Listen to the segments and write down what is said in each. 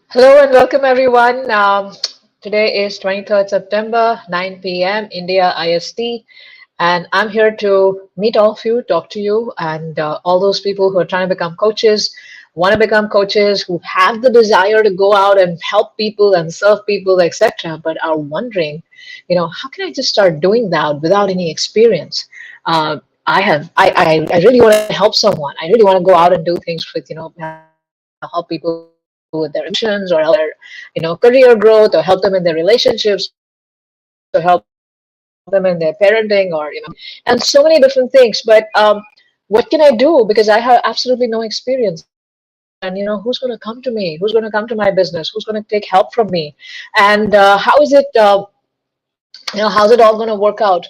Hello and welcome everyone. Today is 23rd September, 9 p.m. India IST, and I'm here to meet all of you, talk to you, and all those people who are trying to become coaches, want to become coaches, who have the desire to go out and help people and serve people, etc., but are wondering, how can I just start doing that without any experience? I really want to help someone. I really want to go out and do things with, help people with their emotions or help them with their, career growth or help them in their relationships or help them in their parenting or, and so many different things. But what can I do? Because I have absolutely no experience and, who's going to come to me? Who's going to come to my business? Who's going to take help from me? And how's it all going to work out?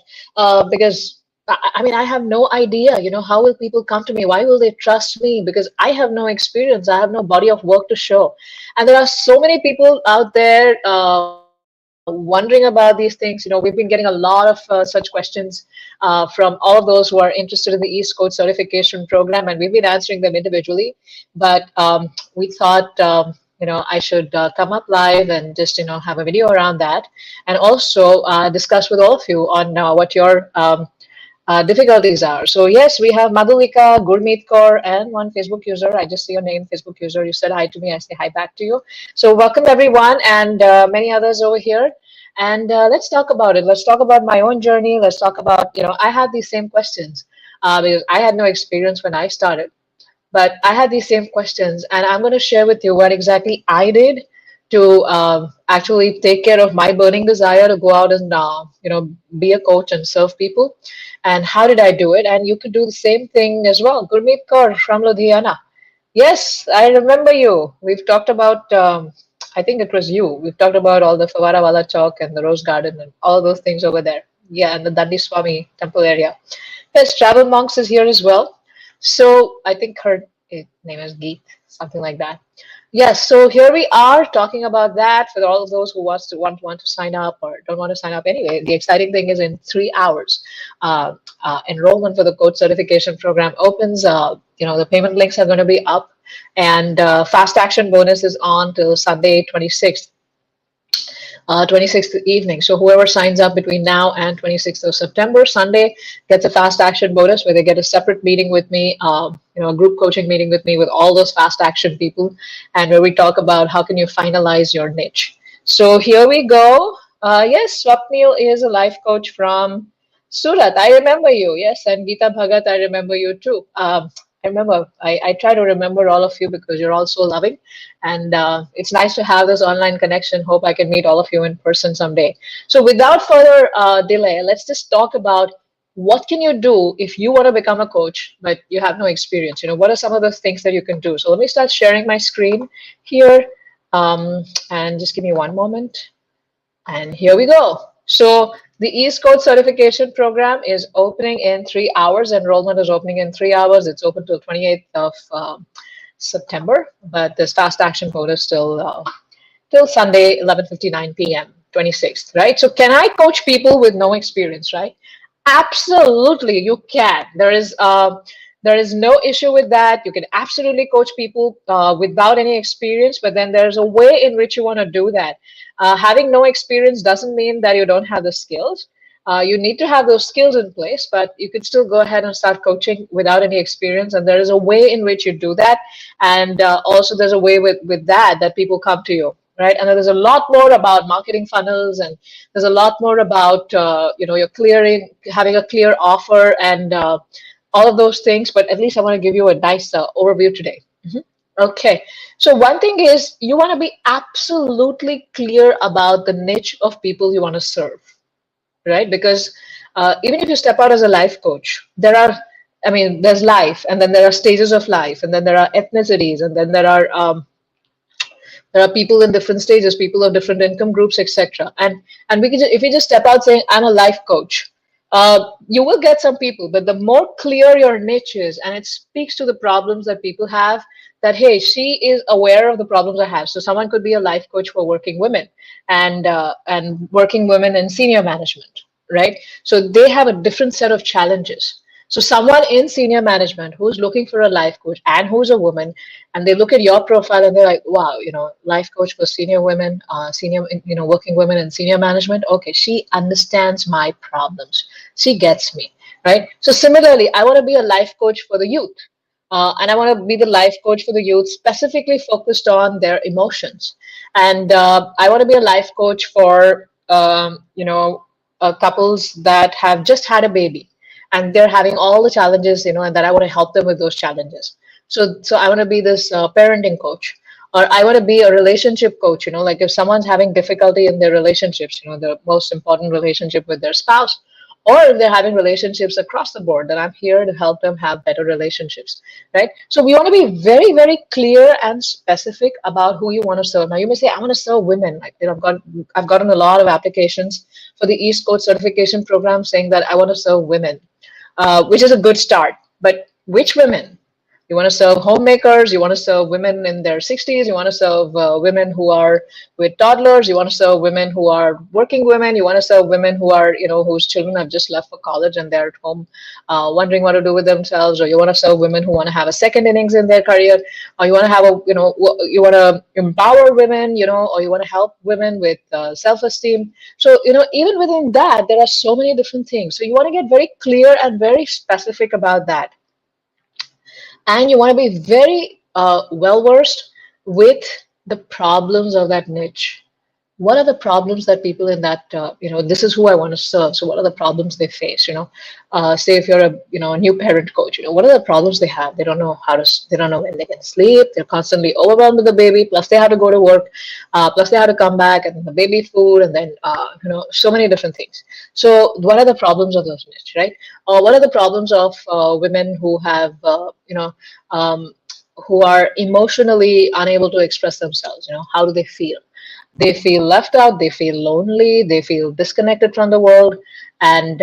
Because I mean, I have no idea, how will people come to me? Why will they trust me? Because I have no experience. I have no body of work to show. And there are so many people out there wondering about these things. We've been getting a lot of such questions from all of those who are interested in the East Coast certification program, and we've been answering them individually. But we thought, I should come up live and just, have a video around that, and also discuss with all of you on what your difficulties are. So yes, we have Madhulika, Gurmeet Kaur, and one Facebook user. I just see your name, Facebook user. You said hi to me. I say hi back to you. So welcome everyone, and many others over here. And let's talk about it. Let's talk about my own journey. Let's talk about, I had these same questions because I had no experience when I started. But I had these same questions, and I'm going to share with you what exactly I did to actually take care of my burning desire to go out and be a coach and serve people. And how did I do it? And you could do the same thing as well. Gurmeet Kaur from Ludhiana. Yes, I remember you. We've talked about. I think it was you. We've talked about all the Favara Wala Chowk and the Rose Garden and all those things over there. Yeah, and the Dandi Swami temple area. Yes, Travel Monks is here as well. So I think her name is Geet, something like that. Yes, so here we are talking about that for all of those who want to sign up or don't want to sign up anyway. The exciting thing is in 3 hours, enrollment for the coach certification program opens. The payment links are going to be up, and fast action bonus is on till Sunday 26th evening. So whoever signs up between now and 26th of September, Sunday, gets a fast action bonus where they get a separate meeting with me, a group coaching meeting with me with all those fast action people, and where we talk about how can you finalize your niche. So here we go. Yes, Swapnil is a life coach from Surat. I remember you. Yes, and Geeta Bhagat, I remember you too. I remember. I try to remember all of you because you're all so loving, and it's nice to have this online connection. Hope I can meet all of you in person someday. So without further delay, let's just talk about what can you do if you want to become a coach but you have no experience. What are some of the things that you can do? So let me start sharing my screen here, and just give me one moment. And here we go. So the East Coast certification program is opening in 3 hours. Enrollment is opening in 3 hours. It's open till 28th of September, but this fast action code is still till Sunday, 11:59 p.m., 26th, right? So can I coach people with no experience, right? Absolutely, you can. There is no issue with that. You can absolutely coach people without any experience, but then there's a way in which you want to do that. Having no experience doesn't mean that you don't have the skills. You need to have those skills in place, but you can still go ahead and start coaching without any experience. And there is a way in which you do that. And also there's a way with that people come to you, right? And there's a lot more about marketing funnels, and there's a lot more about, you're having a clear offer and all of those things. But at least I want to give you a nice overview today. Okay, so one thing is you want to be absolutely clear about the niche of people you want to serve, right? Because even if you step out as a life coach, there's life, and then there are stages of life, and then there are ethnicities, and then there are people in different stages, people of different income groups, etc. And if you just step out saying I'm a life coach, you will get some people, but the more clear your niche is, and it speaks to the problems that people have, that hey, she is aware of the problems I have. So someone could be a life coach for working women, and working women in senior management, right? So they have a different set of challenges. So someone in senior management who's looking for a life coach and who's a woman, and they look at your profile and they're like, wow, life coach for senior women, senior, working women in senior management. Okay, she understands my problems. She gets me, right? So similarly, I want to be a life coach for the youth. And I want to be the life coach for the youth, specifically focused on their emotions. And I want to be a life coach for, couples that have just had a baby and they're having all the challenges, and that I want to help them with those challenges. So I want to be this parenting coach, or I want to be a relationship coach. Like if someone's having difficulty in their relationships, the most important relationship with their spouse, or if they're having relationships across the board, then I'm here to help them have better relationships, right? So we want to be very, very clear and specific about who you want to serve. Now you may say, I want to serve women. Like, I've gotten a lot of applications for the East Coast certification program saying that I want to serve women, which is a good start. But which women? You want to serve homemakers, you want to serve women in their 60s, you want to serve women who are with toddlers, you want to serve women who are working women, you want to serve women who are, whose children have just left for college and they're at home wondering what to do with themselves, or you want to serve women who want to have a second innings in their career, or you want to have you want to empower women, or you want to help women with self-esteem. So, even within that, there are so many different things. So you want to get very clear and very specific about that, and you want to be very well versed with the problems of that niche. What are the problems that people in that, this is who I want to serve. So what are the problems they face? Say if you're a new parent coach, what are the problems they have? They don't know they don't know when they can sleep. They're constantly overwhelmed with the baby. Plus they have to go to work. Plus they have to come back and the baby food and then, so many different things. So what are the problems of those niche, right? What are the problems of women who have, who are emotionally unable to express themselves? How do they feel? They feel left out, they feel lonely, they feel disconnected from the world, and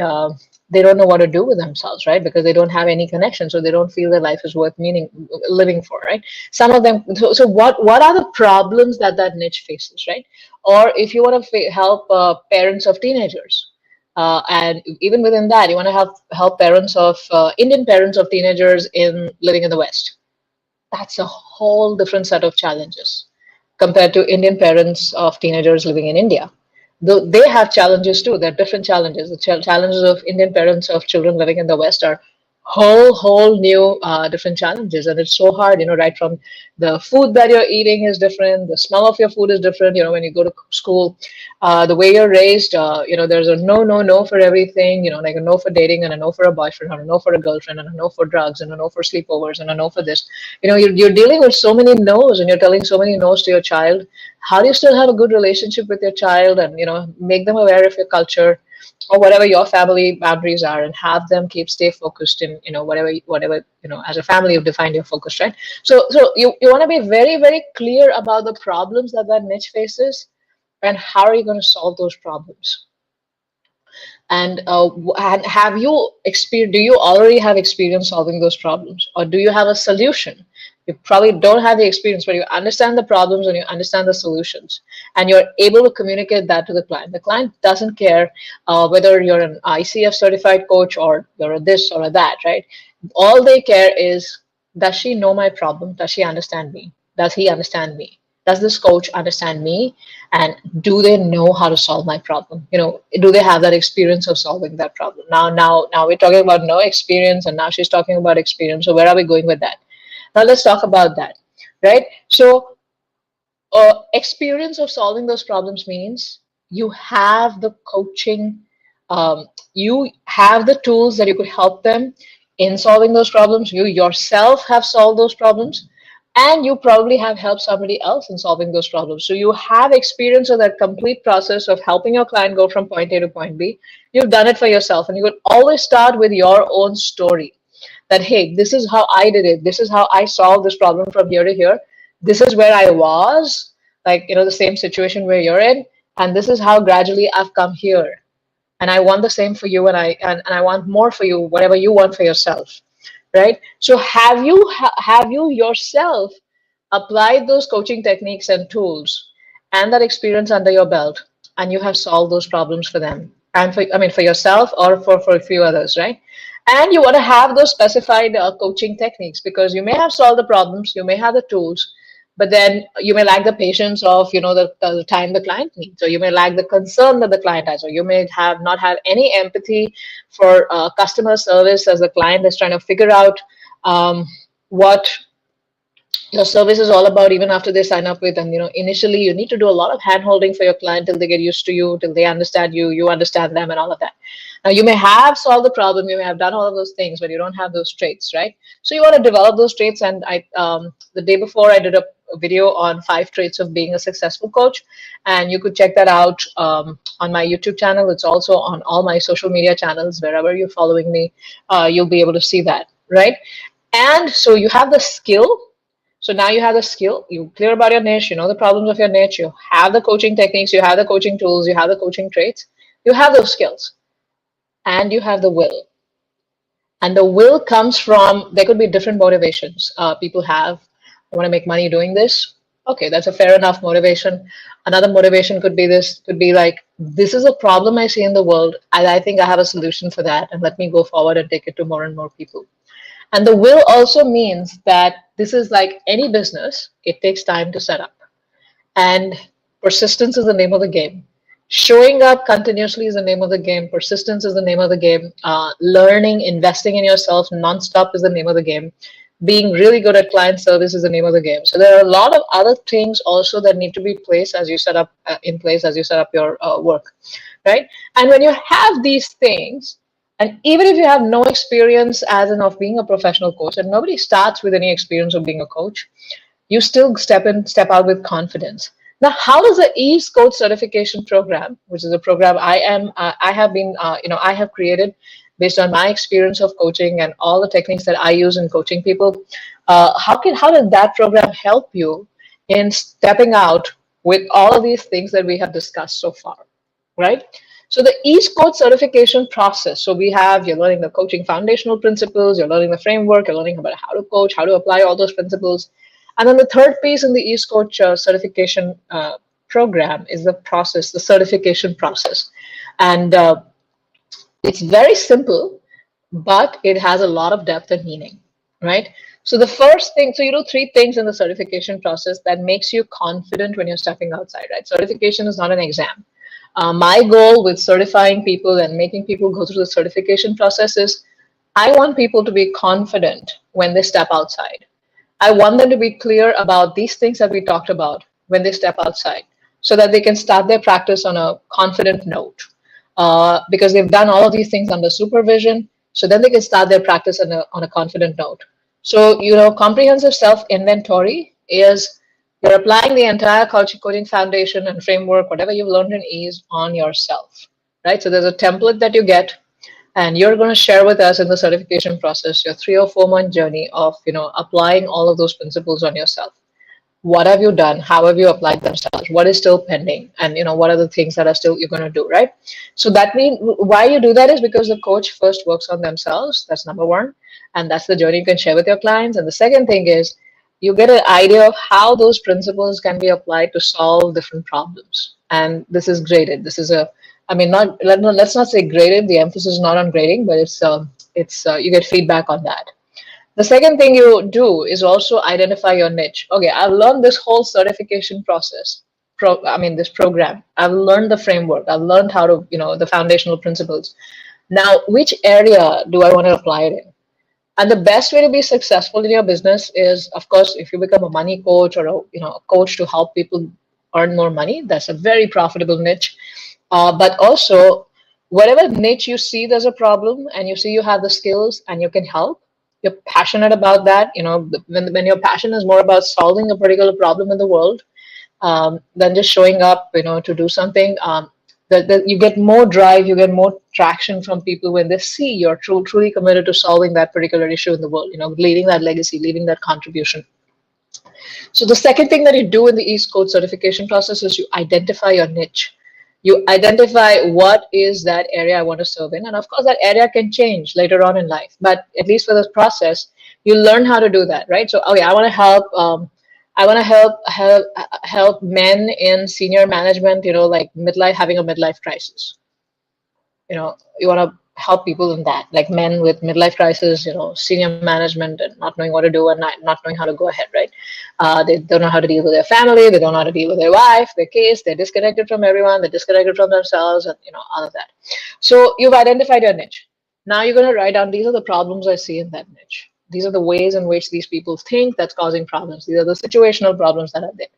they don't know what to do with themselves, right? Because they don't have any connection, so they don't feel their life is worth living for, right? Some of them. So what are the problems that niche faces, right? Or if you want to help parents of teenagers, and even within that, you want to help parents of Indian parents of teenagers in living in the West. That's a whole different set of challenges compared to Indian parents of teenagers living in India. Though they have challenges too, they're different challenges. The challenges of Indian parents of children living in the West are whole new different challenges, and it's so hard. Right from the food that you're eating is different, the smell of your food is different. When you go to school, the way you're raised, there's a no for everything. Like a no for dating and a no for a boyfriend, or a no for a girlfriend, and a no for drugs, and a no for sleepovers, and a no for this. You're dealing with so many no's, and you're telling so many no's to your child. How do you still have a good relationship with your child, and make them aware of your culture, or whatever your family boundaries are, and have them stay focused in whatever as a family you've defined your focus, right? So you want to be very, very clear about the problems that niche faces, and how are you going to solve those problems. And have you experienced? Do you already have experience solving those problems, or do you have a solution? You probably don't have the experience, but you understand the problems and you understand the solutions, and you're able to communicate that to the client. The client doesn't care whether you're an ICF certified coach or you're a this or a that, right? All they care is, does she know my problem? Does she understand me? Does he understand me? Does this coach understand me? And do they know how to solve my problem? Do they have that experience of solving that problem? Now we're talking about no experience, and now she's talking about experience. So where are we going with that? Now let's talk about that, right? So experience of solving those problems means you have the coaching, you have the tools that you could help them in solving those problems. You yourself have solved those problems, and you probably have helped somebody else in solving those problems. So you have experience of that complete process of helping your client go from point A to point B. You've done it for yourself, and you could always start with your own story. That, hey, this is how I did it. This is how I solved this problem from here to here. This is where I was, like, the same situation where you're in, and this is how gradually I've come here. And I want the same for you, and I want more for you, whatever you want for yourself, right? So have you yourself applied those coaching techniques and tools and that experience under your belt, and you have solved those problems for them, and for yourself, or for a few others, right? And you want to have those specified coaching techniques, because you may have solved the problems, you may have the tools, but then you may lack the patience of, the time the client needs, or you may lack the concern that the client has, or you may have not have any empathy for customer service as the client is trying to figure out what your service is all about even after they sign up with. And initially you need to do a lot of hand holding for your client till they get used to you, till they understand you, you understand them, and all of that. Now you may have solved the problem, you may have done all of those things, but you don't have those traits, right? So you want to develop those traits. And I the day before I did a video on 5 traits of being a successful coach, and you could check that out on my YouTube channel. It's also on all my social media channels. Wherever you're following me, you'll be able to see that, right? And so you have the skill. So now you have the skill, you're clear about your niche, you know the problems of your niche, you have the coaching techniques, you have the coaching tools, you have the coaching traits, you have those skills, and you have the will. And the will comes from, there could be different motivations people have. I want to make money doing this. Okay, that's a fair enough motivation. Another motivation could be this, could be like, this is a problem I see in the world, and I think I have a solution for that, and let me go forward and take it to more and more people. And the will also means that this is like any business, it takes time to set up. And persistence is the name of the game. Showing up continuously is the name of the game. Persistence is the name of the game. Learning, investing in yourself nonstop is the name of the game. Being really good at client service is the name of the game. So there are a lot of other things also that need to be placed as you set up in place as you set up your work, right? And when you have these things, and even if you have no experience as in of being a professional coach, and nobody starts with any experience of being a coach, you still step out with confidence. Now, how does the East Coach Certification Program, which is a program I have created based on my experience of coaching and all the techniques that I use in coaching people, how does that program help you in stepping out with all of these things that we have discussed so far, right? So the East Coach certification process. So you're learning the coaching foundational principles, you're learning the framework, you're learning about how to coach, how to apply all those principles. And then the third piece in the East Coach certification program is the process, the certification process. And it's very simple, but it has a lot of depth and meaning, right? So the first thing, so you do 3 things in the certification process that makes you confident when you're stepping outside, right? Certification is not an exam. My goal with certifying people and making people go through the certification process is I want people to be confident when they step outside. I want them to be clear about these things that we talked about when they step outside, so that they can start their practice on a confident note, because they've done all of these things under supervision. So then they can start their practice on a confident note. So, comprehensive self-inventory is you're applying the entire culture coding foundation and framework, whatever you've learned in ease, on yourself, right? So there's a template that you get, and you're going to share with us in the certification process your 3 or 4 month journey of applying all of those principles on yourself. What have you done? How have you applied themselves? What is still pending? And what are the things that are still you're going to do, right? So that means why you do that is because the coach first works on themselves. That's number one, and that's the journey you can share with your clients. And the second thing is you get an idea of how those principles can be applied to solve different problems. And this is graded. This is let's not say graded. The emphasis is not on grading, but it's you get feedback on that. The second thing you do is also identify your niche. Okay, I've learned this whole certification process. This program. I've learned the framework. I've learned how to, the foundational principles. Now, which area do I want to apply it in? And the best way to be successful in your business is, of course, if you become a money coach or a coach to help people earn more money. That's a very profitable niche. But also, whatever niche you see there's a problem, and you see you have the skills and you can help, you're passionate about that. When your passion is more about solving a particular problem in the world than just showing up, to do something. That you get more drive, you get more traction from people when they see you're truly committed to solving that particular issue in the world, leaving that legacy, leaving that contribution. So the second thing that you do in the East Coast certification process is you identify your niche. You identify what is that area I want to serve in. And of course, that area can change later on in life. But at least for this process, you learn how to do that, right? So, okay, I want to help men in senior management, like having a midlife crisis. You want to help people in that, like men with midlife crisis, senior management, and not knowing what to do and not knowing how to go ahead, right? They don't know how to deal with their family, they don't know how to deal with their wife, their kids, they're disconnected from everyone, they're disconnected from themselves, and all of that. So you've identified your niche. Now you're going to write down, these are the problems I see in that niche. These are the ways in which these people think that's causing problems. These are the situational problems that are there.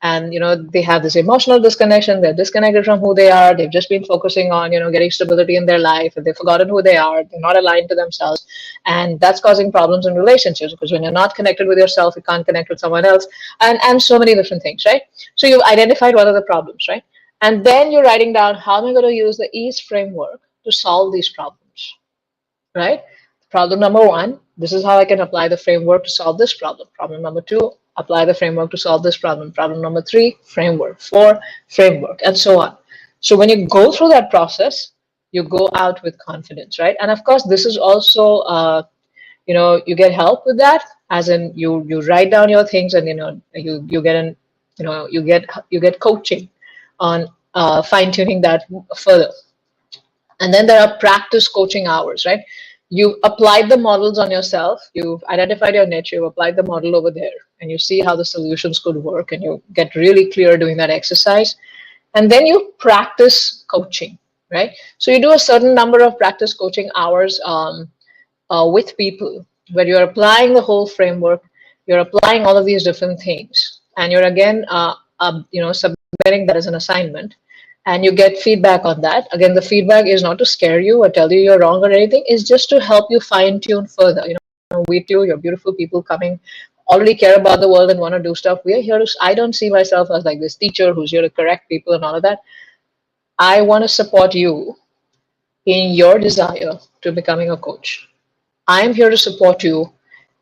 And they have this emotional disconnection, they're disconnected from who they are, they've just been focusing on getting stability in their life, and they've forgotten who they are, they're not aligned to themselves, and that's causing problems in relationships, because when you're not connected with yourself, you can't connect with someone else, and so many different things, right? So you've identified what are the problems, right? And then you're writing down, how am I going to use the ease framework to solve these problems, right? Problem number one, this is how I can apply the framework to solve this problem. Problem number two, apply the framework to solve this problem. Problem number three, framework. Four, framework, and so on. So when you go through that process, you go out with confidence, right? And of course, this is also, you get help with that, as in you write down your things, and you get an, you get coaching on fine tuning that further. And then there are practice coaching hours, right? You've applied the models on yourself, you've identified your niche, you've applied the model over there, and you see how the solutions could work, and you get really clear doing that exercise. And then you practice coaching, right? So you do a certain number of practice coaching hours with people, where you're applying the whole framework, you're applying all of these different things, and you're again, submitting that as an assignment, and you get feedback on that. Again, the feedback is not to scare you or tell you you're wrong or anything. It's just to help you fine tune further. We too, you're beautiful people coming, already care about the world and want to do stuff. We are here to, I don't see myself as like this teacher who's here to correct people and all of that. I want to support you in your desire to becoming a coach. I'm here to support you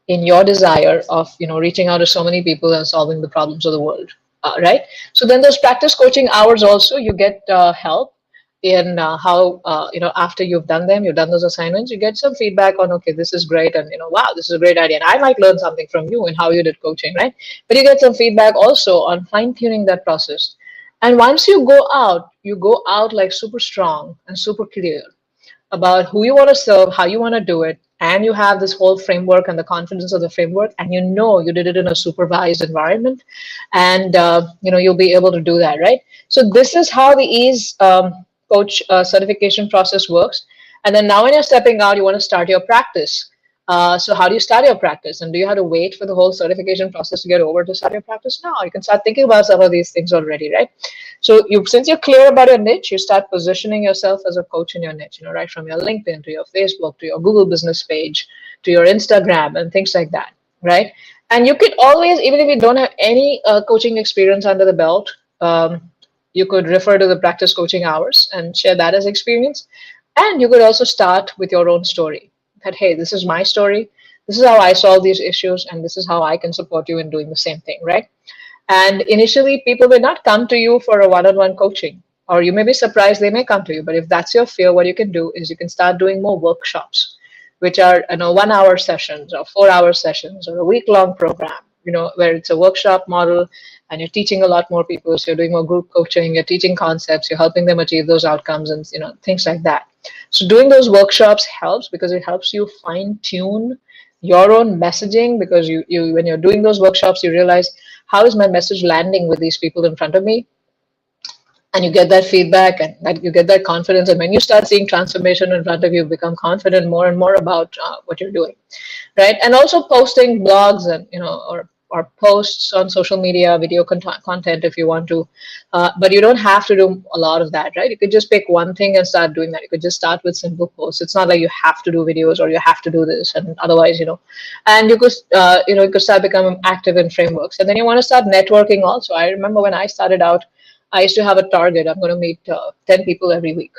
in your desire of reaching out to so many people and solving the problems of the world, right? So then those practice coaching hours also, you get help in how after you've done them, you've done those assignments, you get some feedback on, okay, this is great, and wow, this is a great idea, and I might learn something from you in how you did coaching, right? But you get some feedback also on fine tuning that process. And once you go out like super strong and super clear about who you want to serve, how you want to do it, and you have this whole framework and the confidence of the framework, and you did it in a supervised environment, and you'll be able to do that, right? So this is how the ease coach certification process works. And then now when you're stepping out, you want to start your practice. So how do you start your practice? And do you have to wait for the whole certification process to get over to start your practice? No, you can start thinking about some of these things already, right? So since you're clear about your niche, you start positioning yourself as a coach in your niche, right? From your LinkedIn to your Facebook to your Google business page to your Instagram and things like that, right? And you could always, even if you don't have any coaching experience under the belt, you could refer to the practice coaching hours and share that as experience. And you could also start with your own story, that, hey, this is my story, this is how I solve these issues, and this is how I can support you in doing the same thing, right? And initially, people may not come to you for a one-on-one coaching, or you may be surprised they may come to you. But if that's your fear, what you can do is you can start doing more workshops, which are 1 hour sessions or 4 hour sessions or a week-long program, where it's a workshop model, and you're teaching a lot more people. So you're doing more group coaching, you're teaching concepts, you're helping them achieve those outcomes, and things like that. So doing those workshops helps, because it helps you fine tune your own messaging, because you when you're doing those workshops, you realize, how is my message landing with these people in front of me? And you get that feedback, and that you get that confidence. And when you start seeing transformation in front of you, become confident more and more about what you're doing, right? And also posting blogs and or posts on social media, video content if you want to, but you don't have to do a lot of that, right? You could just pick one thing and start doing that. You could just start with simple posts. It's not like you have to do videos or you have to do this, and otherwise, and you could, you could start becoming active in frameworks. And then you want to start networking also. I remember when I started out, I used to have a target. I'm going to meet 10 people every week.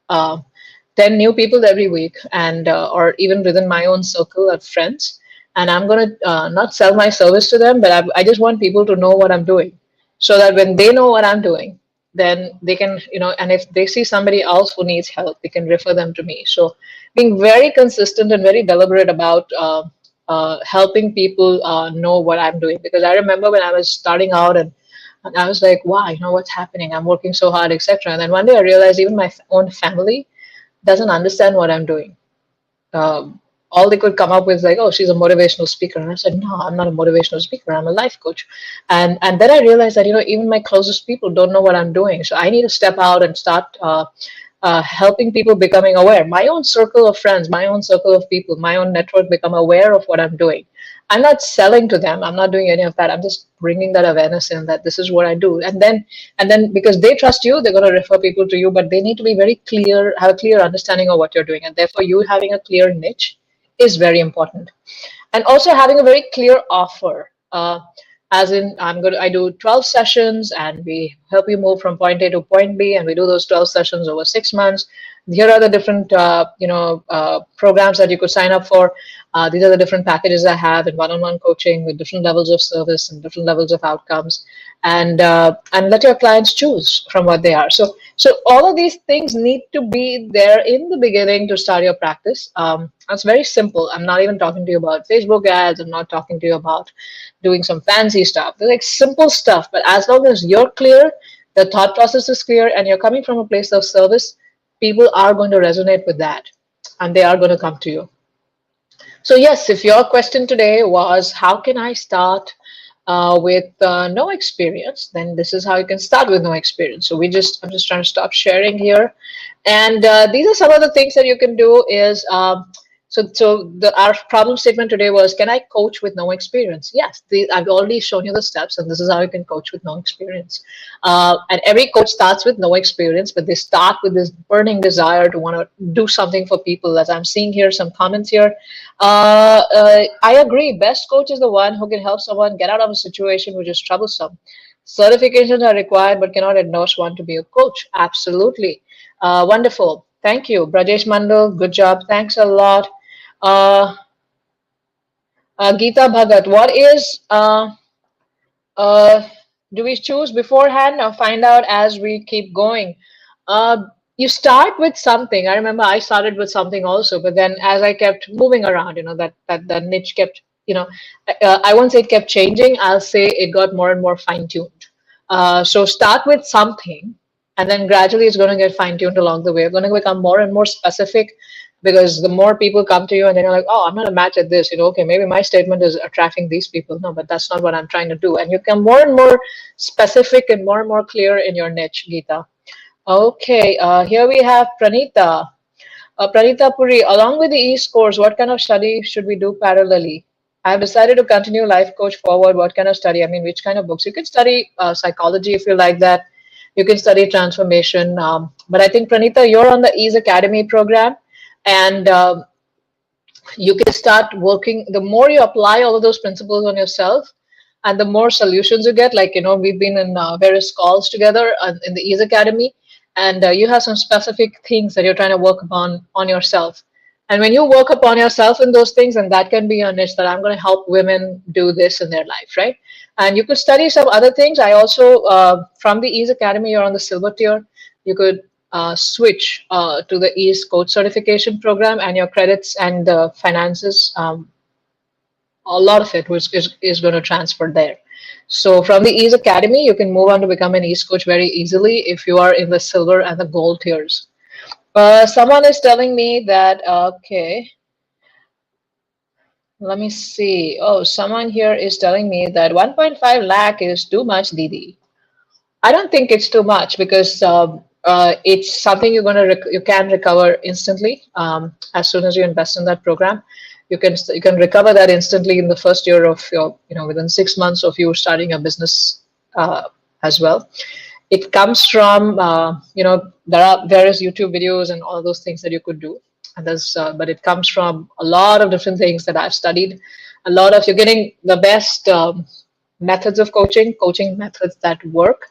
10 new people every week, and or even within my own circle of friends. And I'm going to not sell my service to them, but I just want people to know what I'm doing, so that when they know what I'm doing, then they can, and if they see somebody else who needs help, they can refer them to me. So being very consistent and very deliberate about helping people know what I'm doing. Because I remember when I was starting out, and I was like, wow, what's happening? I'm working so hard, etc. And then one day I realized even my own family, doesn't understand what I'm doing. All they could come up with is like, oh, she's a motivational speaker. And I said, no, I'm not a motivational speaker. I'm a life coach. And then I realized that, even my closest people don't know what I'm doing. So I need to step out and start helping people becoming aware. My own circle of friends, my own circle of people, my own network become aware of what I'm doing. I'm not selling to them. I'm not doing any of that. I'm just bringing that awareness in that this is what I do. And then because they trust you, they're going to refer people to you, but they need to be very clear, have a clear understanding of what you're doing. And therefore, you having a clear niche is very important. And also having a very clear offer. As in, I do 12 sessions and we help you move from point A to point B, and we do those 12 sessions over 6 months. Here are the different, programs that you could sign up for. These are the different packages I have in one-on-one coaching with different levels of service and different levels of outcomes, and let your clients choose from what they are. So all of these things need to be there in the beginning to start your practice. It's very simple. I'm not even talking to you about Facebook ads. I'm not talking to you about doing some fancy stuff. They're like simple stuff, but as long as you're clear, the thought process is clear, and you're coming from a place of service, people are going to resonate with that and they are going to come to you. So yes, if your question today was, how can I start with no experience, then this is how you can start with no experience. So I'm just trying to stop sharing here. And these are some of the things that you can do is, our problem statement today was, can I coach with no experience? Yes, I've already shown you the steps, and this is how you can coach with no experience. And every coach starts with no experience, but they start with this burning desire to want to do something for people. As I'm seeing here, some comments here. I agree. Best coach is the one who can help someone get out of a situation which is troublesome. Certifications are required, but cannot endorse one to be a coach. Absolutely. Wonderful. Thank you. Brajesh Mandal, good job. Thanks a lot. Geeta Bhagat, what is, do we choose beforehand or find out as we keep going? You start with something. I remember I started with something also, but then as I kept moving around, that niche kept, I won't say it kept changing. I'll say it got more and more fine-tuned. So start with something, and then gradually it's going to get fine-tuned along the way. You're going to become more and more specific, because the more people come to you and they're like, oh, I'm not a match at this, okay, maybe my statement is attracting these people. No, but that's not what I'm trying to do. And you become more and more specific and more clear in your niche, Geeta. Okay, here we have Pranita. Pranita Puri, along with the East course, what kind of study should we do parallelly? I've decided to continue life coach forward. What kind of study? I mean, which kind of books? You can study psychology if you like that. You can study transformation. But I think, Pranita, you're on the Ease Academy program, and you can start working. The more you apply all of those principles on yourself, and the more solutions you get, like, we've been in various calls together in the Ease Academy, and you have some specific things that you're trying to work upon on yourself. And when you work upon yourself in those things, and that can be your niche, that I'm going to help women do this in their life, right? And you could study some other things. I also, from the Ease Academy, you're on the silver tier. You could switch to the Ease Coach Certification Program, and your credits and finances, a lot of it is going to transfer there. So from the Ease Academy, you can move on to become an Ease coach very easily if you are in the silver and the gold tiers. Someone is telling me that, okay, let me see. Oh, someone here is telling me that 1.5 lakh is too much, Didi. I don't think it's too much, because it's something you can recover instantly as soon as you invest in that program. You can recover that instantly in the first year of your, within 6 months of you starting a business as well. It comes from, there are various YouTube videos and all those things that you could do. And but it comes from a lot of different things that I've studied. You're getting the best methods of coaching methods that work,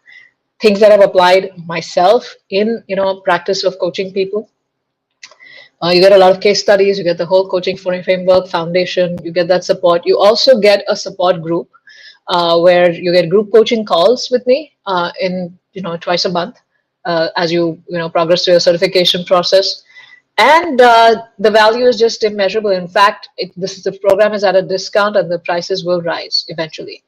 things that I've applied myself in, practice of coaching people. You get a lot of case studies, you get the whole coaching framework foundation, you get that support. You also get a support group where you get group coaching calls with me in, twice a month as you, progress through your certification process. And the value is just immeasurable. In fact, the program is at a discount, and the prices will rise eventually.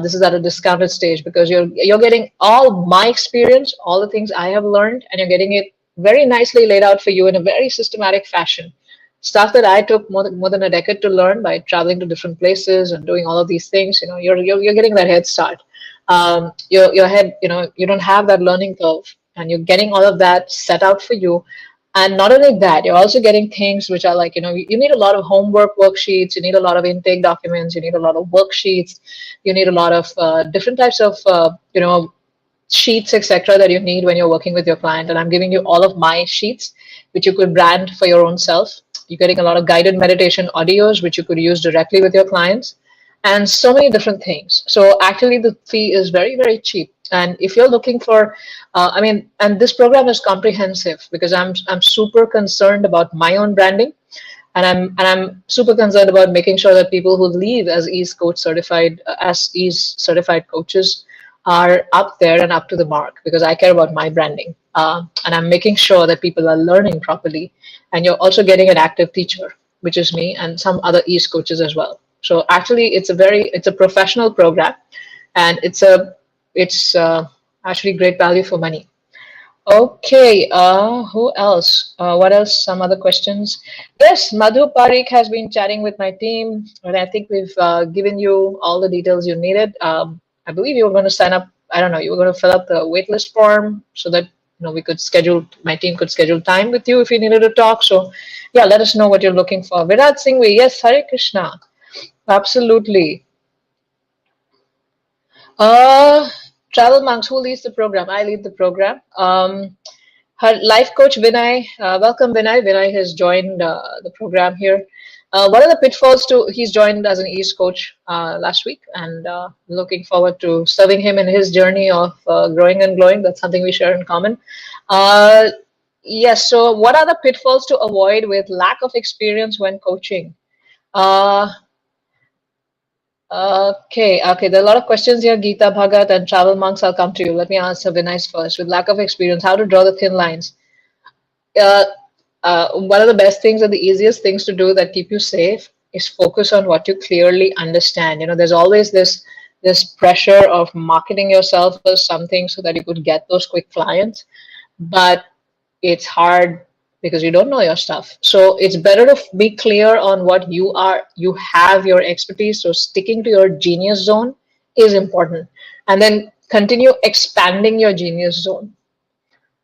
This is at a discounted stage, because you're getting all my experience, all the things I have learned, and you're getting it very nicely laid out for you in a very systematic fashion. Stuff that I took more than a decade to learn by traveling to different places and doing all of these things. You're getting that head start. Your head, you don't have that learning curve, and you're getting all of that set out for you. And not only that, you're also getting things which are like, you need a lot of homework worksheets, you need a lot of intake documents, you need a lot of worksheets, you need a lot of different types of, sheets, etc., that you need when you're working with your client. And I'm giving you all of my sheets, which you could brand for your own self. You're getting a lot of guided meditation audios, which you could use directly with your clients, and so many different things. So actually, the fee is very, very cheap. And if you're looking for, and this program is comprehensive because I'm super concerned about my own branding, and I'm super concerned about making sure that people who leave as ease certified coaches are up there and up to the mark, because I care about my branding, and I'm making sure that people are learning properly. And you're also getting an active teacher, which is me, and some other ease coaches as well. So actually, it's a professional program, and it's actually great value for money. Okay, who else? What else? Some other questions? Yes, Madhu Parikh has been chatting with my team, and I think we've given you all the details you needed. I believe you were going to sign up. I don't know. You were going to fill out the waitlist form so that we could schedule. My team could schedule time with you if you needed to talk. So, yeah, let us know what you're looking for. Virat Singhvi, yes, Hare Krishna, absolutely. Uh, Travel Monks, who leads the program? I lead the program. Her life coach Vinay, welcome Vinay. Vinay has joined the program here. What are the pitfalls to? He's joined as an East coach last week, and looking forward to serving him in his journey of growing and glowing. That's something we share in common. Uh, yes. So, what are the pitfalls to avoid with lack of experience when coaching? Uh, okay. There are a lot of questions here. Geeta Bhagat and Travel Monks. I'll come to you. Let me answer Vinay's first. With lack of experience, how to draw the thin lines? uh, One of the best things and the easiest things to do that keep you safe is focus on what you clearly understand. There's always this pressure of marketing yourself as something so that you could get those quick clients, but it's hard because you don't know your stuff. So it's better to be clear on what you have your expertise. So sticking to your genius zone is important, and then continue expanding your genius zone,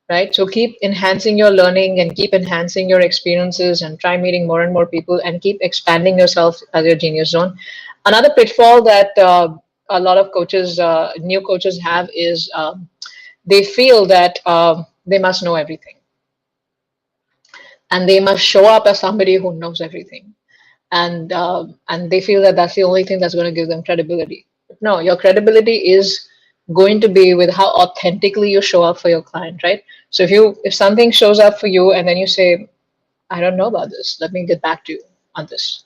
right? So keep enhancing your learning and keep enhancing your experiences and try meeting more and more people and keep expanding yourself as your genius zone. Another pitfall that a lot of coaches, new coaches have is they feel that they must know everything and they must show up as somebody who knows everything. And they feel that that's the only thing that's going to give them credibility. But no, your credibility is going to be with how authentically you show up for your client, right? So if something shows up for you and then you say, I don't know about this, let me get back to you on this,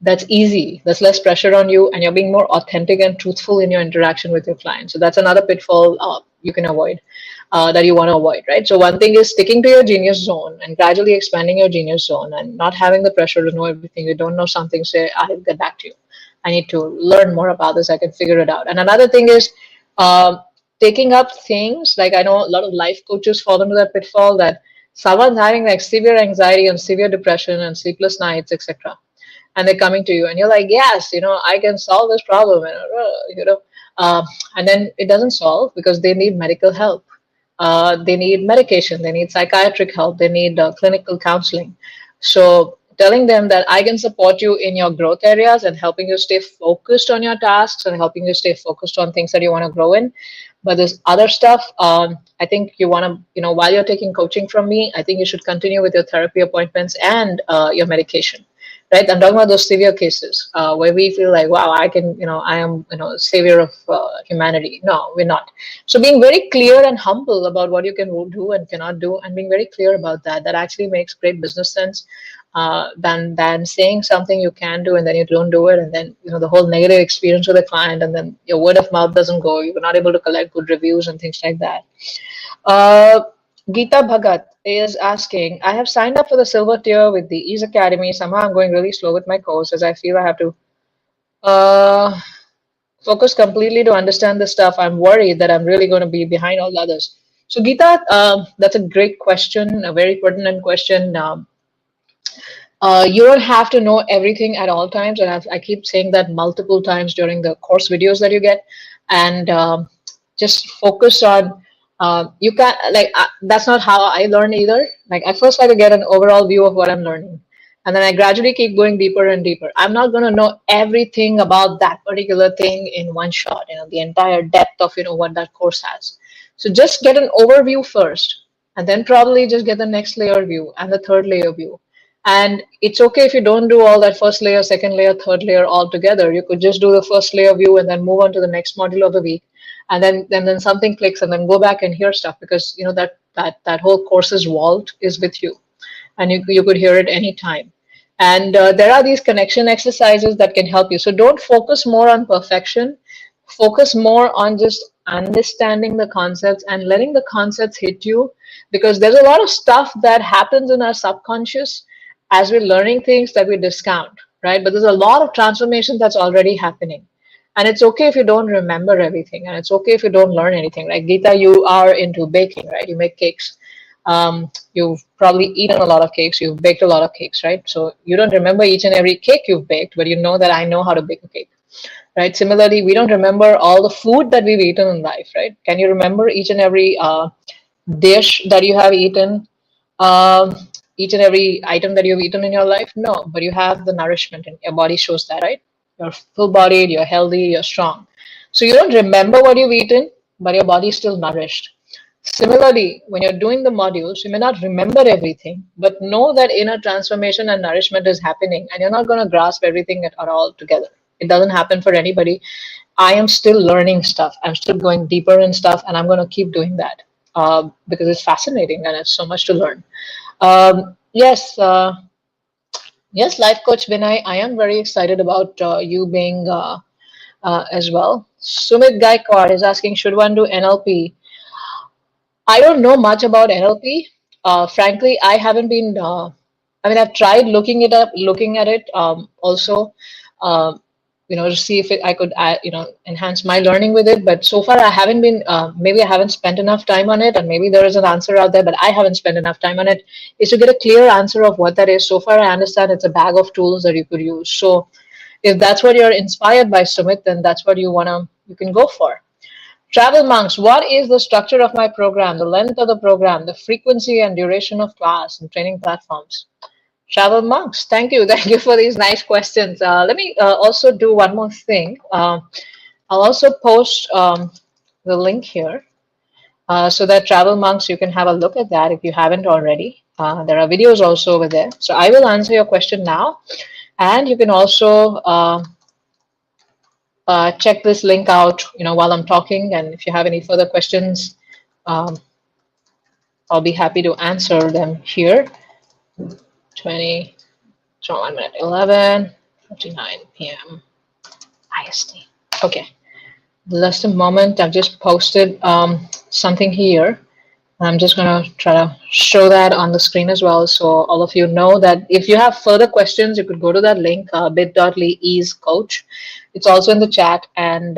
that's easy. There's less pressure on you, and you're being more authentic and truthful in your interaction with your client. So that's another pitfall you can avoid, that you want to avoid, right? So one thing is sticking to your genius zone and gradually expanding your genius zone and not having the pressure to know everything. You don't know something, say, I'll get back to you. I need to learn more about this. I can figure it out. And another thing is taking up things like, I know a lot of life coaches fall into that pitfall that someone's having like severe anxiety and severe depression and sleepless nights, etc., and they're coming to you and you're like, yes, I can solve this problem, and then it doesn't solve because they need medical help, they need medication, they need psychiatric help, they need clinical counseling. So telling them that I can support you in your growth areas and helping you stay focused on your tasks and helping you stay focused on things that you want to grow in. But this other stuff, I think you want to, while you're taking coaching from me, I think you should continue with your therapy appointments and your medication. Right, I'm talking about those severe cases where we feel like, wow, I can, I am, savior of humanity. No, we're not. So being very clear and humble about what you can do and cannot do, and being very clear about that actually makes great business sense. Than saying something you can do and then you don't do it, and then the whole negative experience with the client, and then your word of mouth doesn't go. You're not able to collect good reviews and things like that. Geeta Bhagat is asking, I have signed up for the silver tier with the Ease Academy. Somehow I'm going really slow with my course as I feel I have to focus completely to understand this stuff. I'm worried that I'm really going to be behind all the others. So Geeta, that's a great question, a very pertinent question. You don't have to know everything at all times, and I keep saying that multiple times during the course videos that you get, and just focus on. You can like that's not how I learn either. Like I first like to get an overall view of what I'm learning, and then I gradually keep going deeper and deeper. I'm not going to know everything about that particular thing in one shot. The entire depth of what that course has. So just get an overview first, and then probably just get the next layer view and the third layer view, and it's okay if you don't do all that first layer, second layer, third layer all together. You could just do the first layer view and then move on to the next module of the week. And then something clicks and then go back and hear stuff because that whole course's vault is with you and you could hear it anytime. And there are these connection exercises that can help you. So don't focus more on perfection. Focus more on just understanding the concepts and letting the concepts hit you because there's a lot of stuff that happens in our subconscious as we're learning things that we discount, right? But there's a lot of transformation that's already happening. And it's okay if you don't remember everything, and it's okay if you don't learn anything. Like Geeta, you are into baking, right? You make cakes. You've probably eaten a lot of cakes. You've baked a lot of cakes, right? So you don't remember each and every cake you've baked, but you know that I know how to bake a cake, right? Similarly, we don't remember all the food that we've eaten in life, right? Can you remember each and every dish that you have eaten? Um, each and every item that you've eaten in your life? No, but you have the nourishment and your body shows that, right? You're full bodied, you're healthy, you're strong. So you don't remember what you've eaten, but your body is still nourished. Similarly, when you're doing the modules, you may not remember everything, but know that inner transformation and nourishment is happening, and you're not going to grasp everything at all together. It doesn't happen for anybody. I am still learning stuff. I'm still going deeper in stuff, and I'm going to keep doing that because it's fascinating and it's so much to learn. Yes, yes, life coach Vinay, I am very excited about you being as well. Sumit Gaikwad is asking, should one do NLP? I don't know much about NLP. Frankly, I haven't been. I mean, I've tried looking it up, looking at it. Also, uh, to see if I could, enhance my learning with it. But so far, I haven't been. Maybe I haven't spent enough time on it, and maybe there is an answer out there, but I haven't spent enough time on it. Is to get a clear answer of what that is. So far, I understand it's a bag of tools that you could use. So, if that's what you're inspired by, Sumit, then that's what you can go for. Travel monks, what is the structure of my program, the length of the program, the frequency and duration of class and training platforms? Travel monks, thank you. Thank you for these nice questions. Let me also do one more thing. I'll also post the link here so that travel monks, you can have a look at that if you haven't already. There are videos also over there. So I will answer your question now. And you can also check this link out, while I'm talking. And if you have any further questions, I'll be happy to answer them here. 1 minute, 11:59 p.m. IST. Okay, just a moment. I've just posted something here. I'm just going to try to show that on the screen as well, so all of you know that if you have further questions, you could go to that link, bit.ly/coach. It's also in the chat, and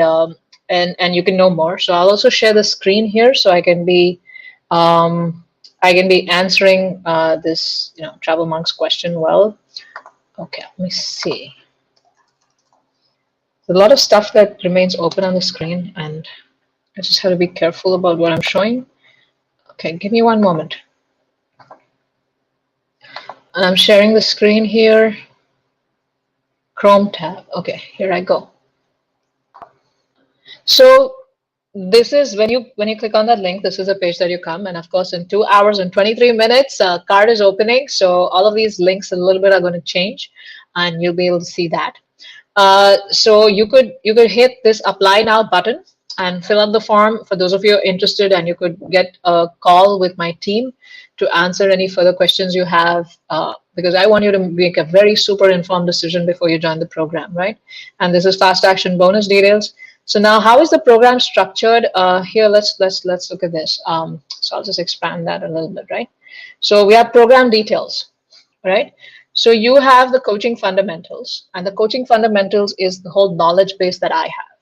you can know more. So I'll also share the screen here, so I can be answering this Travel Monk's question well. Okay, let me see. There's a lot of stuff that remains open on the screen, and I just have to be careful about what I'm showing. Okay, give me one moment. I'm sharing the screen here. Chrome tab. Okay, here I go. So this is when you click on that link, this is a page that you come, and of course in 2 hours and 23 minutes, card is opening. So all of these links a little bit are going to change, and you'll be able to see that. So you could hit this apply now button and fill out the form for those of you interested, and you could get a call with my team to answer any further questions you have, because I want you to make a very super informed decision before you join the program, right? And this is fast action bonus details. So now, how is the program structured? Here, let's look at this. So I'll just expand that a little bit, right? So we have program details, right? So you have the coaching fundamentals, and the coaching fundamentals is the whole knowledge base that I have.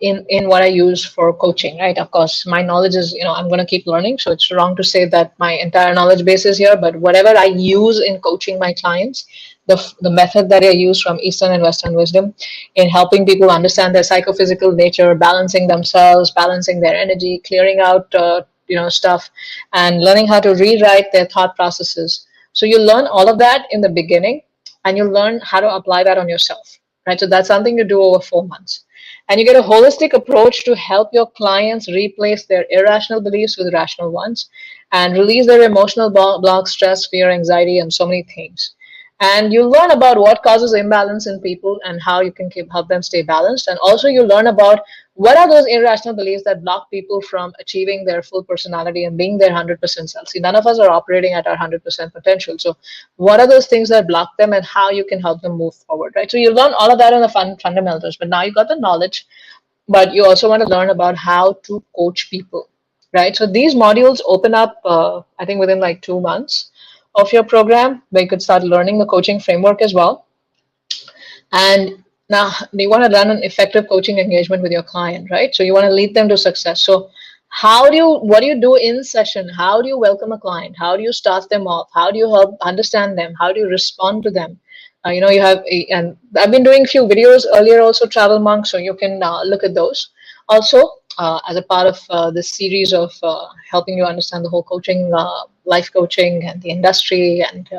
in what I use for coaching, right? Of course, my knowledge is, I'm going to keep learning. So it's wrong to say that my entire knowledge base is here, but whatever I use in coaching my clients, the method that I use from Eastern and Western wisdom in helping people understand their psychophysical nature, balancing themselves, balancing their energy, clearing out, stuff, and learning how to rewrite their thought processes. So you learn all of that in the beginning, and you learn how to apply that on yourself, right? So that's something you do over 4 months. And you get a holistic approach to help your clients replace their irrational beliefs with rational ones and release their emotional blocks, stress, fear, anxiety, and so many things. And you learn about what causes imbalance in people and how you can help them stay balanced. And also you learn about what are those irrational beliefs that block people from achieving their full personality and being their 100% self. See, none of us are operating at our 100% potential. So what are those things that block them and how you can help them move forward, right? So you learn all of that in the fundamentals, but now you got the knowledge, but you also want to learn about how to coach people, right? So these modules open up, I think, within like 2 months of your program, where you could start learning the coaching framework as well. And now you want to run an effective coaching engagement with your client, right? So you want to lead them to success. So what do you do in session? How do you welcome a client? How do you start them off? How do you help understand them? How do you respond to them? And I've been doing a few videos earlier also, Travel Monk, so you can look at those. Also, as a part of this series of helping you understand the whole coaching, life coaching and the industry and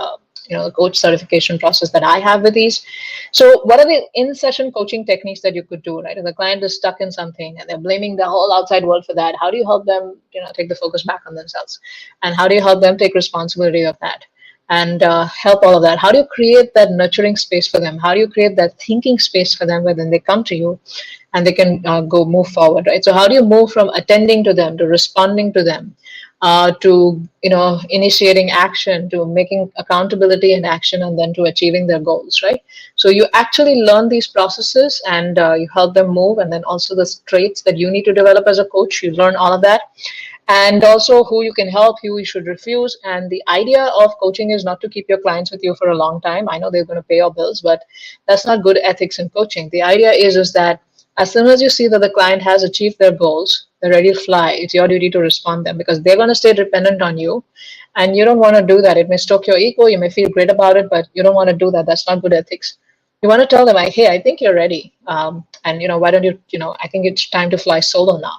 the coach certification process that I have with these. So what are the in-session coaching techniques that you could do, right? If the client is stuck in something and they're blaming the whole outside world for that, how do you help them, take the focus back on themselves? And how do you help them take responsibility of that? And help all of that. How do you create that nurturing space for them? How do you create that thinking space for them where then they come to you and they can go move forward, right? So how do you move from attending to them to responding to them, to initiating action, to making accountability and action, and then to achieving their goals, right? So you actually learn these processes and you help them move, and then also the traits that you need to develop as a coach, you learn all of that. And also who you can help, who you should refuse. And the idea of coaching is not to keep your clients with you for a long time. I know they're going to pay your bills, but that's not good ethics in coaching. The idea is that as soon as you see that the client has achieved their goals, they're ready to fly, it's your duty to respond them, because they're going to stay dependent on you. And you don't want to do that. It may stoke your ego, you may feel great about it, but you don't want to do that. That's not good ethics. You want to tell them, like, hey, I think you're ready. And why don't you, I think it's time to fly solo now.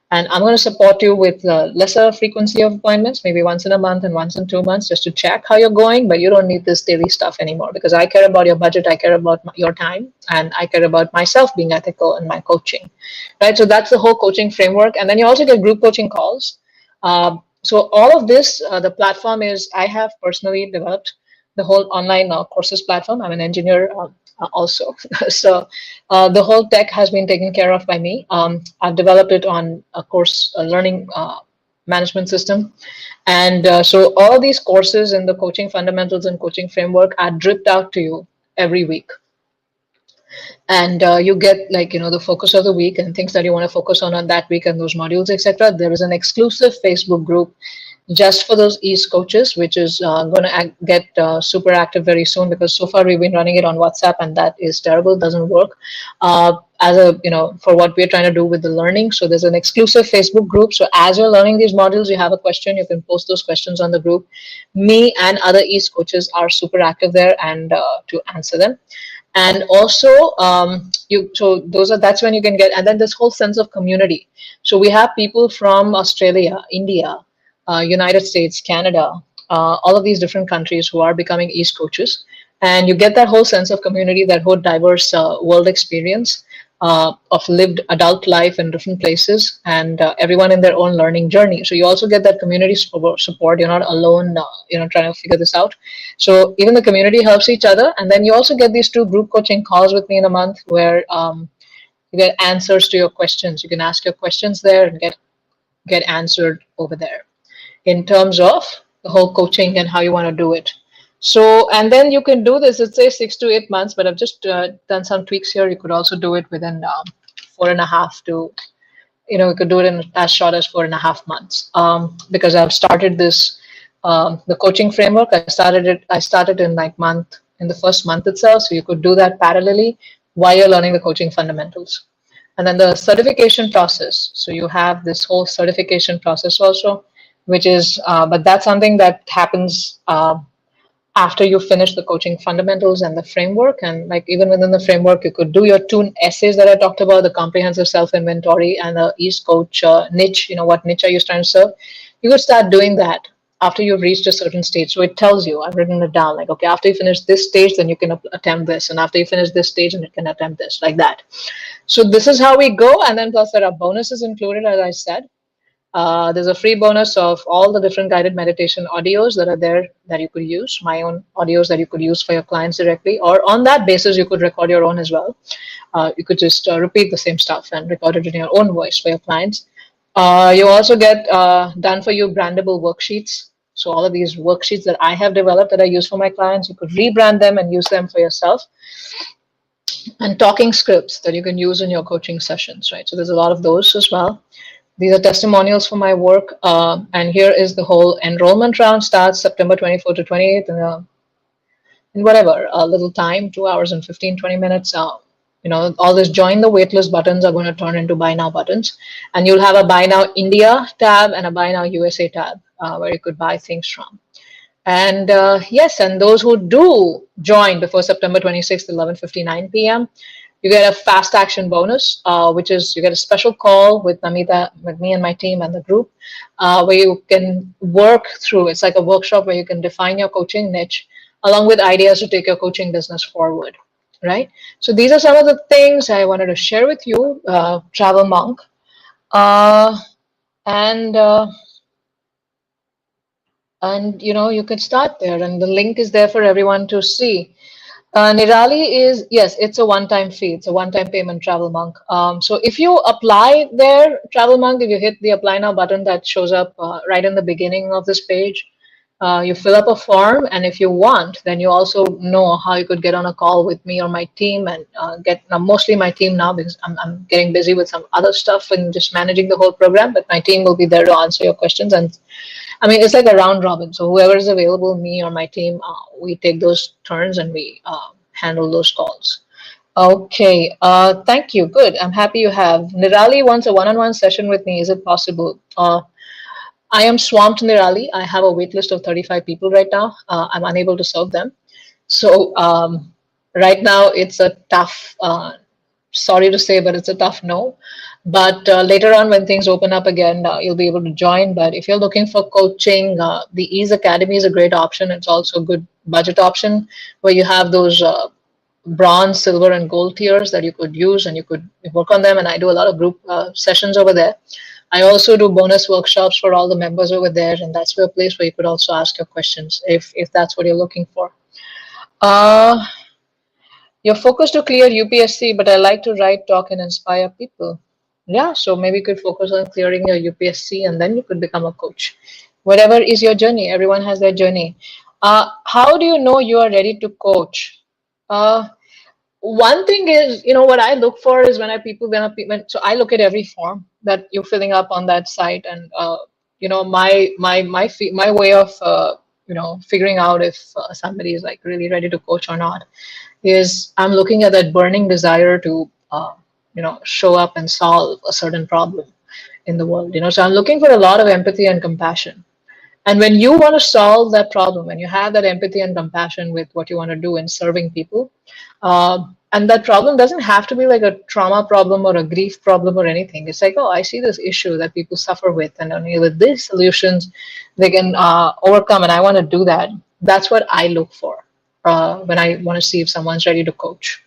And I'm going to support you with lesser frequency of appointments, maybe once in a month and once in 2 months, just to check how you're going. But you don't need this daily stuff anymore, because I care about your budget, I care about your time, and I care about myself being ethical in my coaching, right? So that's the whole coaching framework. And then you also get group coaching calls. So all of this, the platform is, I have personally developed the whole online courses platform. I'm an engineer also. So the whole tech has been taken care of by me. I've developed it on a course, a learning management system. And so all these courses in the coaching fundamentals and coaching framework are dripped out to you every week. And you get, like, the focus of the week and things that you want to focus on that week and those modules, etc. There is an exclusive Facebook group just for those East coaches, which is going to get super active very soon, because so far we've been running it on WhatsApp and that is terrible, doesn't work for what we're trying to do with the learning. So there's an exclusive Facebook group. So as you're learning these modules, you have a question, you can post those questions on the group. Me and other East coaches are super active there and to answer them. And also, that's when you can get, and then this whole sense of community. So we have people from Australia, India, United States, Canada, all of these different countries who are becoming East coaches. And you get that whole sense of community, that whole diverse world experience of lived adult life in different places, and everyone in their own learning journey. So you also get that community support. You're not alone, trying to figure this out. So even the community helps each other. And then you also get these 2 group coaching calls with me in a month, where you get answers to your questions. You can ask your questions there and get answered over there, in terms of the whole coaching and how you want to do it. So, and then you can do this, it says 6 to 8 months, but I've just done some tweaks here. You could also do it within 4.5 to, you could do it in as short as 4.5 months. Because I've started this, the coaching framework, I started in the first month itself. So you could do that parallelly while you're learning the coaching fundamentals. And then the certification process. So you have this whole certification process also, which is, but that's something that happens after you finish the coaching fundamentals and the framework. And like even within the framework, you could do your two essays that I talked about, the comprehensive self-inventory and the East Coach niche, what niche are you trying to serve? You could start doing that after you've reached a certain stage. So it tells you, I've written it down, like, okay, after you finish this stage, then you can attempt this. And after you finish this stage, and you can attempt this, like that. So this is how we go. And then plus there are bonuses included, as I said. There's a free bonus of all the different guided meditation audios that are there that you could use, my own audios that you could use for your clients directly, or on that basis, you could record your own as well. You could just repeat the same stuff and record it in your own voice for your clients. You also get done for you brandable worksheets. So all of these worksheets that I have developed that I use for my clients, you could rebrand them and use them for yourself. And talking scripts that you can use in your coaching sessions, right? So there's a lot of those as well. These are testimonials for my work. And here is the whole enrollment round starts September 24th to 28th in whatever, a little time, 2 hours and 15, 20 minutes. All this join the waitlist buttons are going to turn into buy now buttons. And you'll have a buy now India tab and a buy now USA tab where you could buy things from. And yes, and those who do join before September 26th, 11:59 p.m., you get a fast action bonus, which is you get a special call with Namita, with me and my team and the group, where you can work through. It's like a workshop where you can define your coaching niche along with ideas to take your coaching business forward, right? So these are some of the things I wanted to share with you, Travel Monk. And you can start there, and the link is there for everyone to see. Nirali is, yes, it's a one-time fee. It's a one-time payment, Travel Monk. So if you apply there, Travel Monk, if you hit the apply now button that shows up right in the beginning of this page, you fill up a form, and if you want, then you also know how you could get on a call with me or my team and mostly my team now because I'm getting busy with some other stuff and just managing the whole program, but my team will be there to answer your questions. And I mean, it's like a round robin. So whoever is available, me or my team, we take those turns and we handle those calls. Okay, thank you. Good. I'm happy you have. Nirali wants a one-on-one session with me. Is it possible? I am swamped, Nirali. I have a wait list of 35 people right now. I'm unable to serve them. So right now it's a tough, sorry to say, but it's a tough no. But later on, when things open up again, you'll be able to join. But if you're looking for coaching, the Ease Academy is a great option. It's also a good budget option where you have those bronze, silver, and gold tiers that you could use and you could work on them. And I do a lot of group sessions over there. I also do bonus workshops for all the members over there. And that's a place where you could also ask your questions if that's what you're looking for. You're focused to clear UPSC, but I like to write, talk, and inspire people. Yeah, so maybe you could focus on clearing your UPSC and then you could become a coach. Whatever is your journey, everyone has their journey. How do you know you are ready to coach? One thing is, what I look for is when so I look at every form that you're filling up on that site, and my way of figuring out if somebody is like really ready to coach or not is I'm looking at that burning desire to show up and solve a certain problem in the world. So I'm looking for a lot of empathy and compassion. And when you want to solve that problem, when you have that empathy and compassion with what you want to do in serving people, and that problem doesn't have to be like a trauma problem or a grief problem or anything. It's like, oh, I see this issue that people suffer with, and only with these solutions they can overcome, and I want to do that. That's what I look for when I want to see if someone's ready to coach.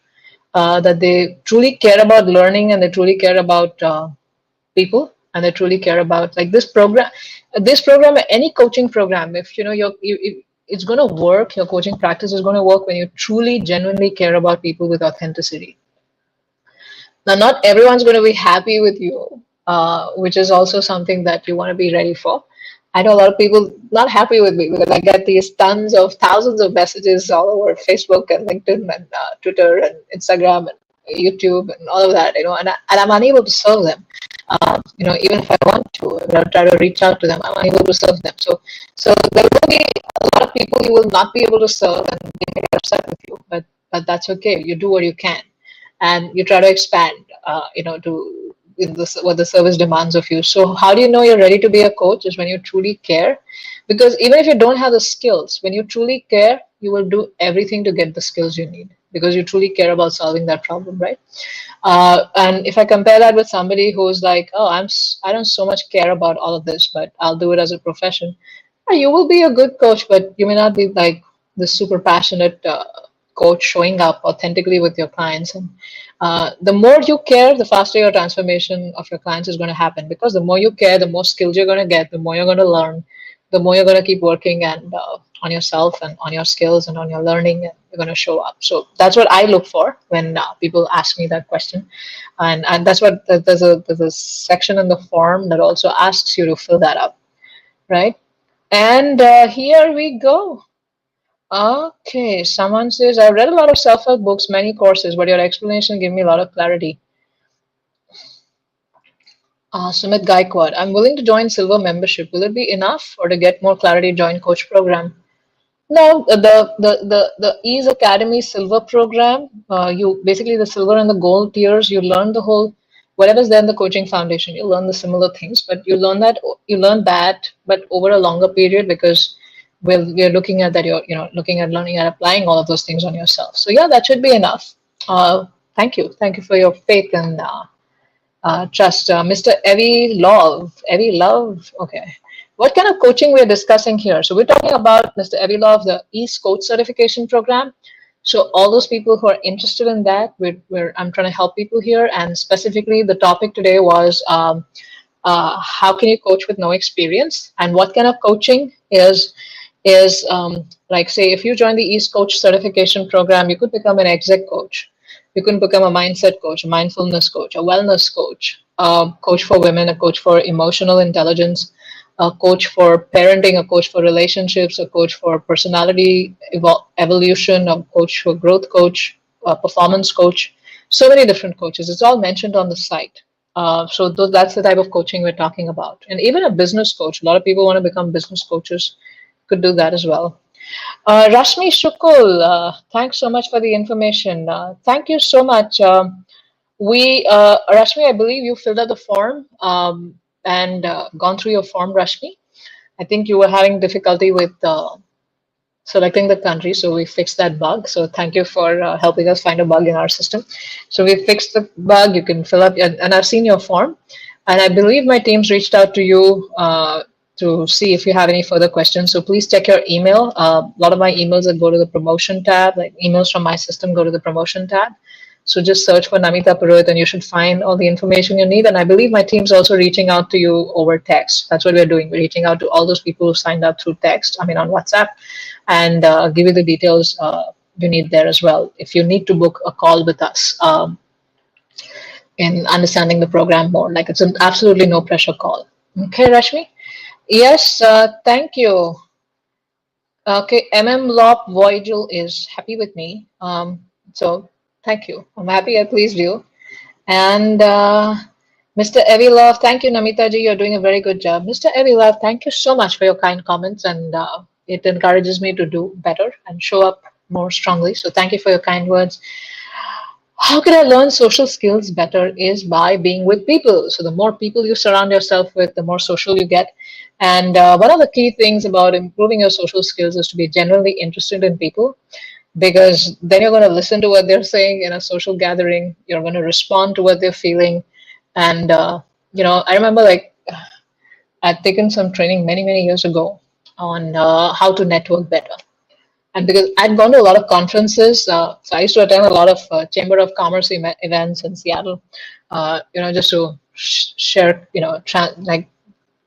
That they truly care about learning, and they truly care about people, and they truly care about like this program, any coaching program. If it's going to work, your coaching practice is going to work when you truly, genuinely care about people with authenticity. Now, not everyone's going to be happy with you, which is also something that you want to be ready for. I know a lot of people not happy with me because I get these thousands of messages all over Facebook and LinkedIn and Twitter and Instagram and YouTube and all of that, and I'm unable to serve them. Even if I want to, try to reach out to them, I'm unable to serve them. So there will be a lot of people you will not be able to serve, and they may get upset with you, but that's okay. You do what you can. and you try to expand, to in this, what the service demands of you. So how do you know you're ready to be a coach? Is when you truly care, because even if you don't have the skills, when you truly care, you will do everything to get the skills you need because you truly care about solving that problem, right? And if I compare that with somebody who's like, oh, I don't so much care about all of this, but I'll do it as a profession. You will be a good coach, but you may not be like the super passionate coach showing up authentically with your clients. And the more you care, the faster your transformation of your clients is going to happen. Because the more you care, the more skills you're going to get, the more you're going to learn, the more you're going to keep working and on yourself and on your skills and on your learning, and you're going to show up. So that's what I look for when people ask me that question, and that's what there's a section in the form that also asks you to fill that up, right? And here we go. Okay, someone says, I've read a lot of self-help books, many courses, but your explanation gave me a lot of clarity. Sumit Gaikwad, I'm willing to join silver membership. Will it be enough, or to get more clarity, join coach program? No, the Ease Academy Silver program, you basically the silver and the gold tiers, you learn the whole whatever's there in the coaching foundation, you learn the similar things, but you learn that, but over a longer period because we're looking at that you're looking at learning and applying all of those things on yourself. So yeah, that should be enough. Thank you for your faith and trust, Mr. Evie Love. Okay. What kind of coaching we're discussing here? So we're talking about, Mr. Evie Love, the East Coach Certification Program. So all those people who are interested in that, I'm trying to help people here. And specifically, the topic today was how can you coach with no experience, and what kind of coaching is like, say, if you join the East Coach Certification Program, you could become an exec coach. You can become a mindset coach, a mindfulness coach, a wellness coach, a coach for women, a coach for emotional intelligence, a coach for parenting, a coach for relationships, a coach for personality evolution, a coach for growth coach, a performance coach. So many different coaches. It's all mentioned on the site. That's the type of coaching we're talking about. And even a business coach. A lot of people want to become business coaches. Could do that as well. Rashmi Shukul, thanks so much for the information. Thank you so much. Rashmi, I believe you filled out the form and gone through your form, Rashmi. I think you were having difficulty with selecting the country, so we fixed that bug. So thank you for helping us find a bug in our system. So we fixed the bug. You can fill up, and I've seen your form, and I believe my team's reached out to you to see if you have any further questions. So please check your email. A lot of my emails that go to the promotion tab, like emails from my system, go to the promotion tab. So just search for Namita Purohit and you should find all the information you need. And I believe my team's also reaching out to you over text. That's what we're doing. We're reaching out to all those people who signed up through text, on WhatsApp, and give you the details you need there as well. If you need to book a call with us in understanding the program more, like it's an absolutely no pressure call. Okay, Rashmi? Yes, thank you. Okay, Lop Voigel is happy with me. So thank you. I'm happy I pleased you. And Mr. Evilov, thank you, Namita ji. You're doing a very good job. Mr. Evilov, thank you so much for your kind comments, and it encourages me to do better and show up more strongly. So thank you for your kind words. How can I learn social skills better is by being with people. So the more people you surround yourself with, the more social you get. And one of the key things about improving your social skills is to be genuinely interested in people, because then you're going to listen to what they're saying in a social gathering. You're going to respond to what they're feeling. And, I remember I'd taken some training many, many years ago on how to network better. And because I'd gone to a lot of conferences, so I used to attend a lot of Chamber of Commerce events in Seattle, just to share,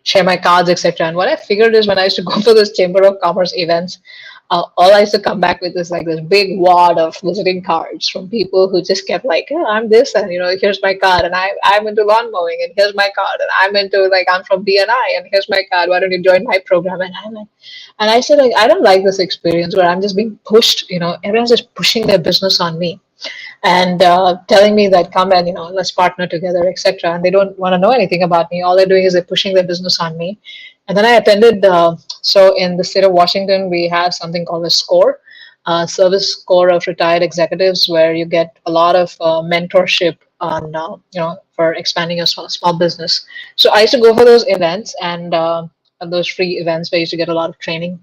share my cards, etc. And what I figured is when I used to go for this Chamber of Commerce events, all I used to come back with is like this big wad of visiting cards from people who just kept like, oh, I'm this, and here's my card, and I'm into lawn mowing, and here's my card, and I'm from BNI, and here's my card. Why don't you join my program? And I'm like, and I said, I don't like this experience where I'm just being pushed. Everyone's just pushing their business on me, and telling me that come and let's partner together, etc. And they don't want to know anything about me. All they're doing is they're pushing their business on me. And then I attended. So in the state of Washington, we have something called a SCORE, service corps of retired executives, where you get a lot of mentorship on, for expanding your small business. So I used to go for those events, and those free events where I used to get a lot of training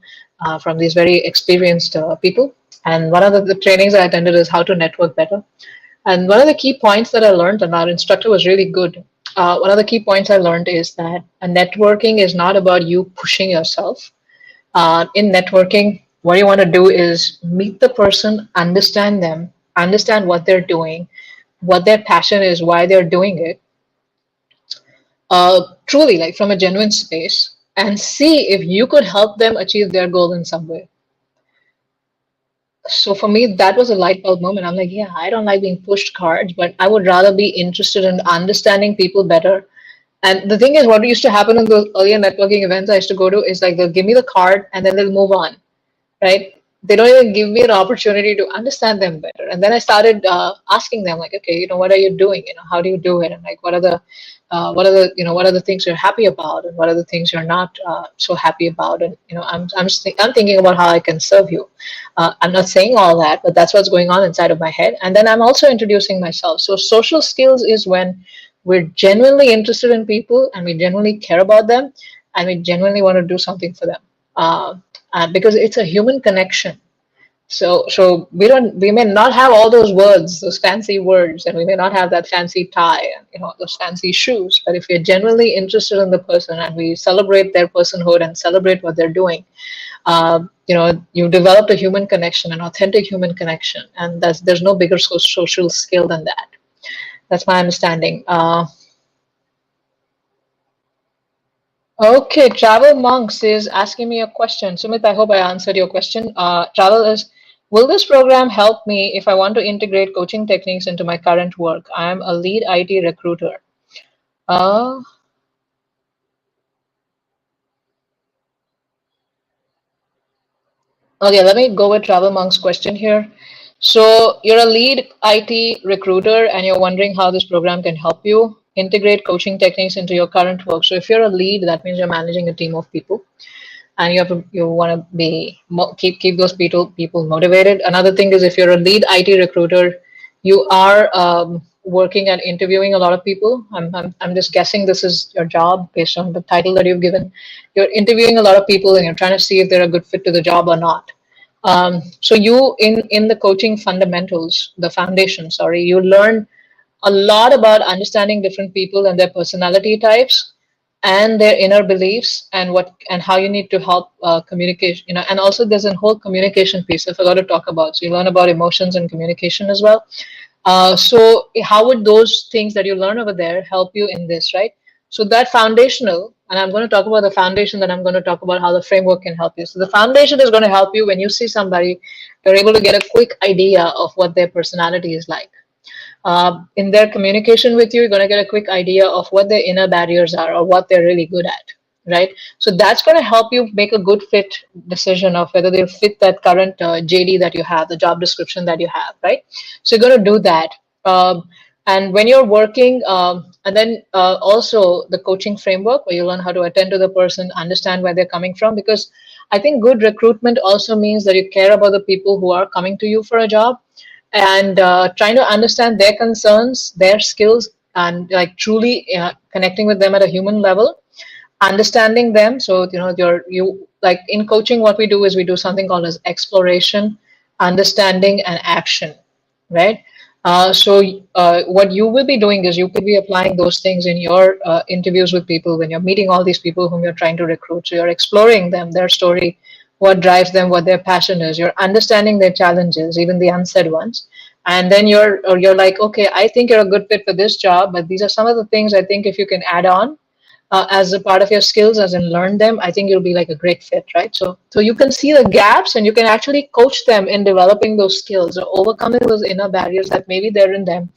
from these very experienced people. And one of the trainings I attended is how to network better. And one of the key points that I learned, and our instructor was really good. One of the key points I learned is that networking is not about you pushing yourself. In networking, what you want to do is meet the person, understand them, understand what they're doing, what their passion is, why they're doing it, truly, like from a genuine space, and see if you could help them achieve their goal in some way. So for me, that was a light bulb moment. I'm like, yeah, I don't like being pushed cards, but I would rather be interested in understanding people better. And the thing is, what used to happen in those earlier networking events I used to go to is like they'll give me the card and then they'll move on, right? They don't even give me an opportunity to understand them better. And then I started asking them, like, okay, what are you doing? How do you do it? And like, what are the things you're happy about, and what are the things you're not so happy about? And I'm thinking about how I can serve you. I'm not saying all that, but that's what's going on inside of my head. And then I'm also introducing myself. So social skills is when we're genuinely interested in people and we genuinely care about them and we genuinely want to do something for them. Because it's a human connection. So we may not have all those words, those fancy words, and we may not have that fancy tie and those fancy shoes. But if we're genuinely interested in the person and we celebrate their personhood and celebrate what they're doing, you've developed a human connection, an authentic human connection, and there's no bigger social skill than that. That's my understanding. Okay, Travel Monks is asking me a question. Sumit, I hope I answered your question. Travel is, will this program help me if I want to integrate coaching techniques into my current work? I am a lead IT recruiter. Uh, okay, let me go with Travel Monk's question here. So you're a lead IT recruiter and you're wondering how this program can help you integrate coaching techniques into your current work. So if you're a lead, that means you're managing a team of people, and you want to be keep those people motivated. Another thing is, if you're a lead IT recruiter, you are working at interviewing a lot of people. I'm just guessing this is your job based on the title that you've given. You're interviewing a lot of people and you're trying to see if they're a good fit to the job or not. So you in the coaching fundamentals, the foundation, sorry, you learn a lot about understanding different people and their personality types and their inner beliefs, and how you need to help communication, and also there's a whole communication piece I forgot to talk about. So you learn about emotions and communication as well. So how would those things that you learn over there help you in this, right? So that foundational, and I'm going to talk about the foundation, then I'm going to talk about how the framework can help you. So the foundation is going to help you when you see somebody, you're able to get a quick idea of what their personality is like. In their communication with you, you're going to get a quick idea of what their inner barriers are or what they're really good at, right? So that's going to help you make a good fit decision of whether they fit that current JD that you have, the job description that you have, right? So you're going to do that. And when you're working, and then also the coaching framework where you learn how to attend to the person, understand where they're coming from, because I think good recruitment also means that you care about the people who are coming to you for a job, and trying to understand their concerns, their skills, and like truly connecting with them at a human level, understanding them. So you like in coaching, what we do is we do something called as exploration, understanding, and action, right? So what you will be doing is you could be applying those things in your interviews with people when you're meeting all these people whom you're trying to recruit. So you're exploring them, their story, what drives them, what their passion is. You're understanding their challenges, even the unsaid ones. And then you're like, okay, I think you're a good fit for this job, but these are some of the things I think if you can add on as a part of your skills, as in learn them, I think you'll be like a great fit, right? So you can see the gaps and you can actually coach them in developing those skills or overcoming those inner barriers that maybe they're in them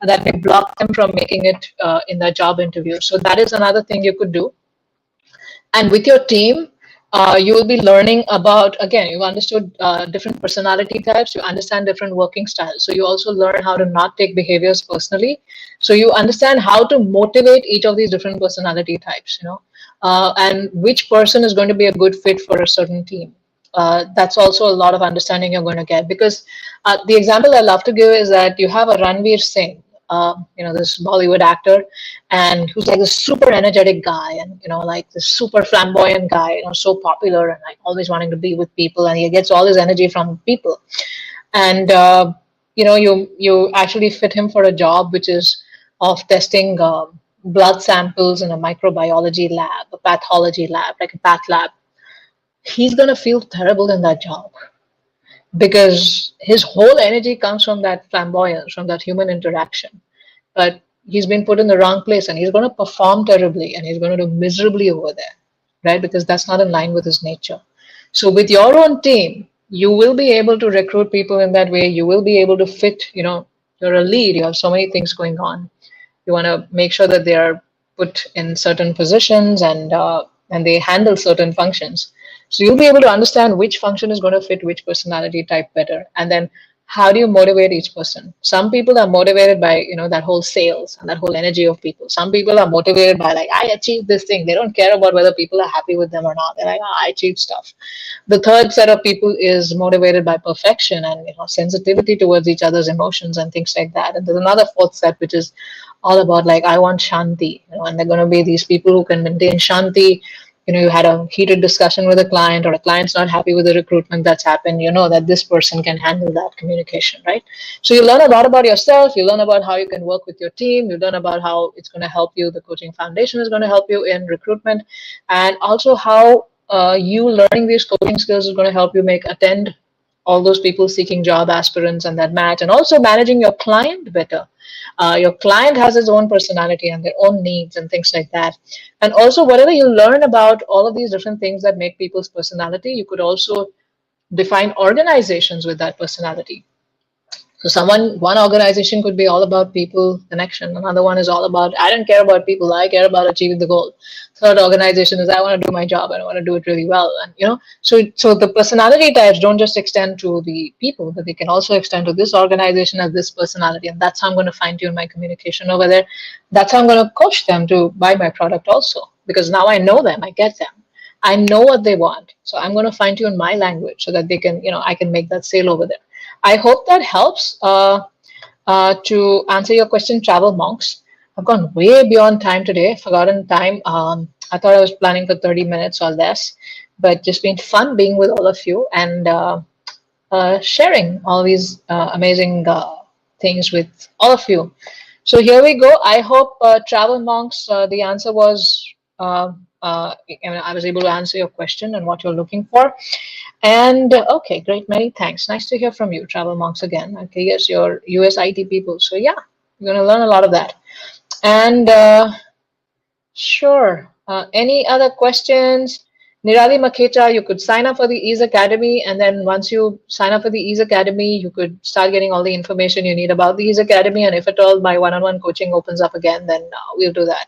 and that may block them from making it in their job interview. So that is another thing you could do. And with your team, you will be learning about, again, you understood different personality types, you understand different working styles. So you also learn how to not take behaviors personally. So you understand how to motivate each of these different personality types, and which person is going to be a good fit for a certain team. that's also a lot of understanding you're going to get. Because the example I love to give is that you have a Ranveer Singh, this Bollywood actor, and who's like this super energetic guy, and like this super flamboyant guy, so popular and like always wanting to be with people, and he gets all his energy from people. And you actually fit him for a job which is of testing blood samples in a microbiology lab, a pathology lab, like a path lab. He's going to feel terrible in that job because his whole energy comes from that flamboyance, from that human interaction. But he's been put in the wrong place, and he's going to perform terribly, and he's going to do miserably over there, right? Because that's not in line with his nature. So with your own team, you will be able to recruit people in that way. You will be able to fit, you're a lead, you have so many things going on. You want to make sure that they are put in certain positions, and they handle certain functions. So you'll be able to understand which function is going to fit which personality type better. And then how do you motivate each person? Some people are motivated by, that whole sales and that whole energy of people. Some people are motivated by like, I achieved this thing. They don't care about whether people are happy with them or not. They're like, I achieved stuff. The third set of people is motivated by perfection and sensitivity towards each other's emotions and things like that. And there's another fourth set which is all about like, I want shanti, and they're going to be these people who can maintain shanti. You had a heated discussion with a client, or a client's not happy with the recruitment that's happened, that this person can handle that communication, right? So you learn a lot about yourself, you learn about how you can work with your team, you learn about how it's going to help you, the coaching foundation is going to help you in recruitment, and also how you learning these coaching skills is going to help you attend all those people seeking job aspirants and that match, and also managing your client better. Your client has his own personality and their own needs and things like that. And also, whatever you learn about all of these different things that make people's personality, you could also define organizations with that personality. So one organization could be all about people connection. Another one is all about, I don't care about people, I care about achieving the goal. Third organization is, I want to do my job, I want to do it really well. And so the personality types don't just extend to the people, but they can also extend to this organization as this personality. And that's how I'm going to fine tune my communication over there. That's how I'm going to coach them to buy my product also. Because now I know them, I get them. I know what they want. So I'm going to fine tune my language so that they can, I can make that sale over there. I hope that helps to answer your question, Travel Monks. I've gone way beyond time today, forgotten time. I thought I was planning for 30 minutes or less, but just been fun being with all of you and sharing all these amazing things with all of you. So here we go. I hope, Travel Monks, the answer was, I was able to answer your question and what you're looking for. And okay, great, many thanks. Nice to hear from you, Travel Monks again. Okay, yes, you're US IT people. So yeah, you're going to learn a lot of that. And sure, any other questions? Nirali Makecha, you could sign up for the Ease Academy, and then once you sign up for the Ease Academy, you could start getting all the information you need about the Ease Academy. And if at all my one-on-one coaching opens up again, then we'll do that.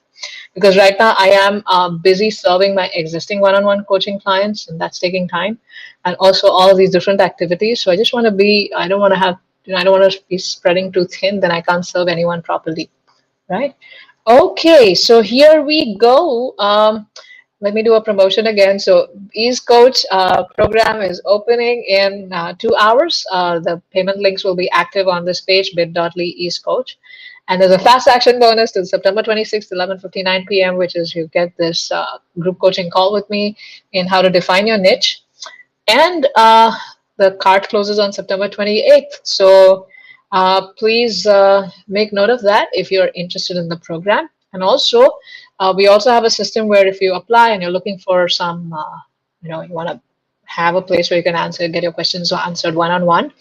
Because right now I am busy serving my existing one-on-one coaching clients, and that's taking time, and also all of these different activities. So I just want to be, I don't want to be spreading too thin, then I can't serve anyone properly, right? Okay, so here we go. Let me do a promotion again. So Ease Coach program is opening in 2 hours. The payment links will be active on this page, bit.ly Ease Coach. And there's a fast action bonus till September 26th, 11:59 p.m., which is you get this group coaching call with me in how to define your niche. And the cart closes on September 28th. So please make note of that if you're interested in the program. And also, we also have a system where if you apply and you're looking for some, you want to have a place where you can get your questions answered one-on-one,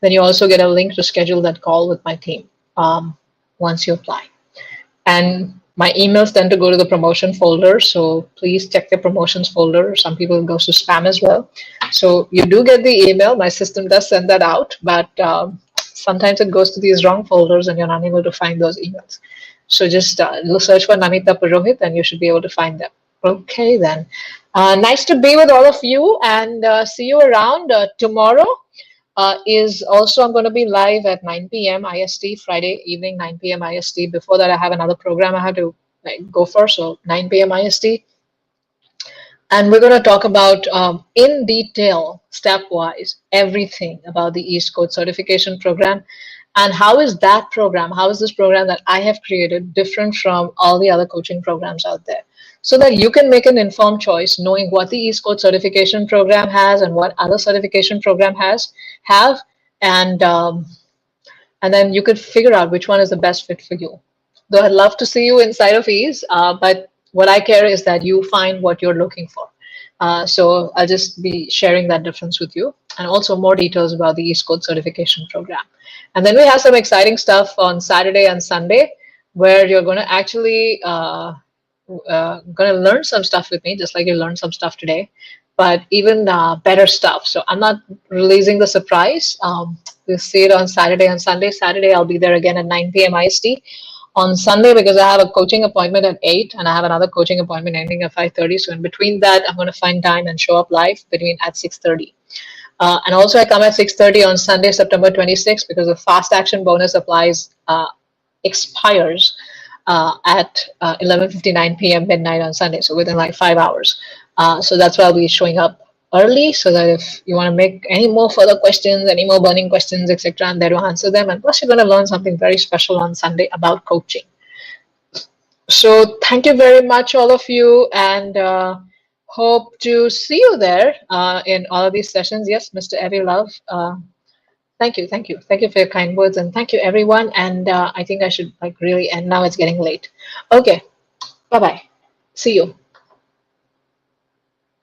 then you also get a link to schedule that call with my team once you apply. And my emails tend to go to the promotion folder, so please check the promotions folder. Some people it goes to spam as well. So you do get the email. My system does send that out, but sometimes it goes to these wrong folders and you're not able to find those emails. So just search for Namita Purohit and you should be able to find them. Okay, then. Nice to be with all of you, and see you around tomorrow. Is also I'm going to be live at 9 p.m. IST, Friday evening, 9 p.m. IST. Before that, I have another program I have to go for, so 9 p.m. IST. And we're going to talk about in detail, stepwise, everything about the East Coast certification program and how is that program, how is this program that I have created different from all the other coaching programs out there? So that you can make an informed choice knowing what the East Coast certification program has and what other certification program have, and and then you could figure out which one is the best fit for you. Though I'd love to see you inside of ease, but what I care is that you find what you're looking for. So I'll just be sharing that difference with you and also more details about the East Coast certification program. And then we have some exciting stuff on Saturday and Sunday where you're going to actually going to learn some stuff with me, just like you learned some stuff today, but even better stuff. So I'm not releasing the surprise. We'll see it on Saturday and Sunday. Saturday, I'll be there again at 9 p.m. IST. On Sunday, because I have a coaching appointment at 8 and I have another coaching appointment ending at 5:30. So in between that, I'm going to find time and show up live between at 6:30. And also I come at 6:30 on Sunday, September 26th, because the fast action bonus expires at 11:59 p.m. midnight on Sunday, so within like 5 hours. So that's why I'll be showing up early, so that if you want to make any more further questions, any more burning questions, etc., I'm there to answer them. And plus, you're going to learn something very special on Sunday about coaching. So thank you very much, all of you, and hope to see you there in all of these sessions. Yes, Mr. Evie Love. Thank you, thank you, thank you for your kind words, and thank you, everyone. And I think I should like really end now. It's getting late. Okay, bye bye. See you.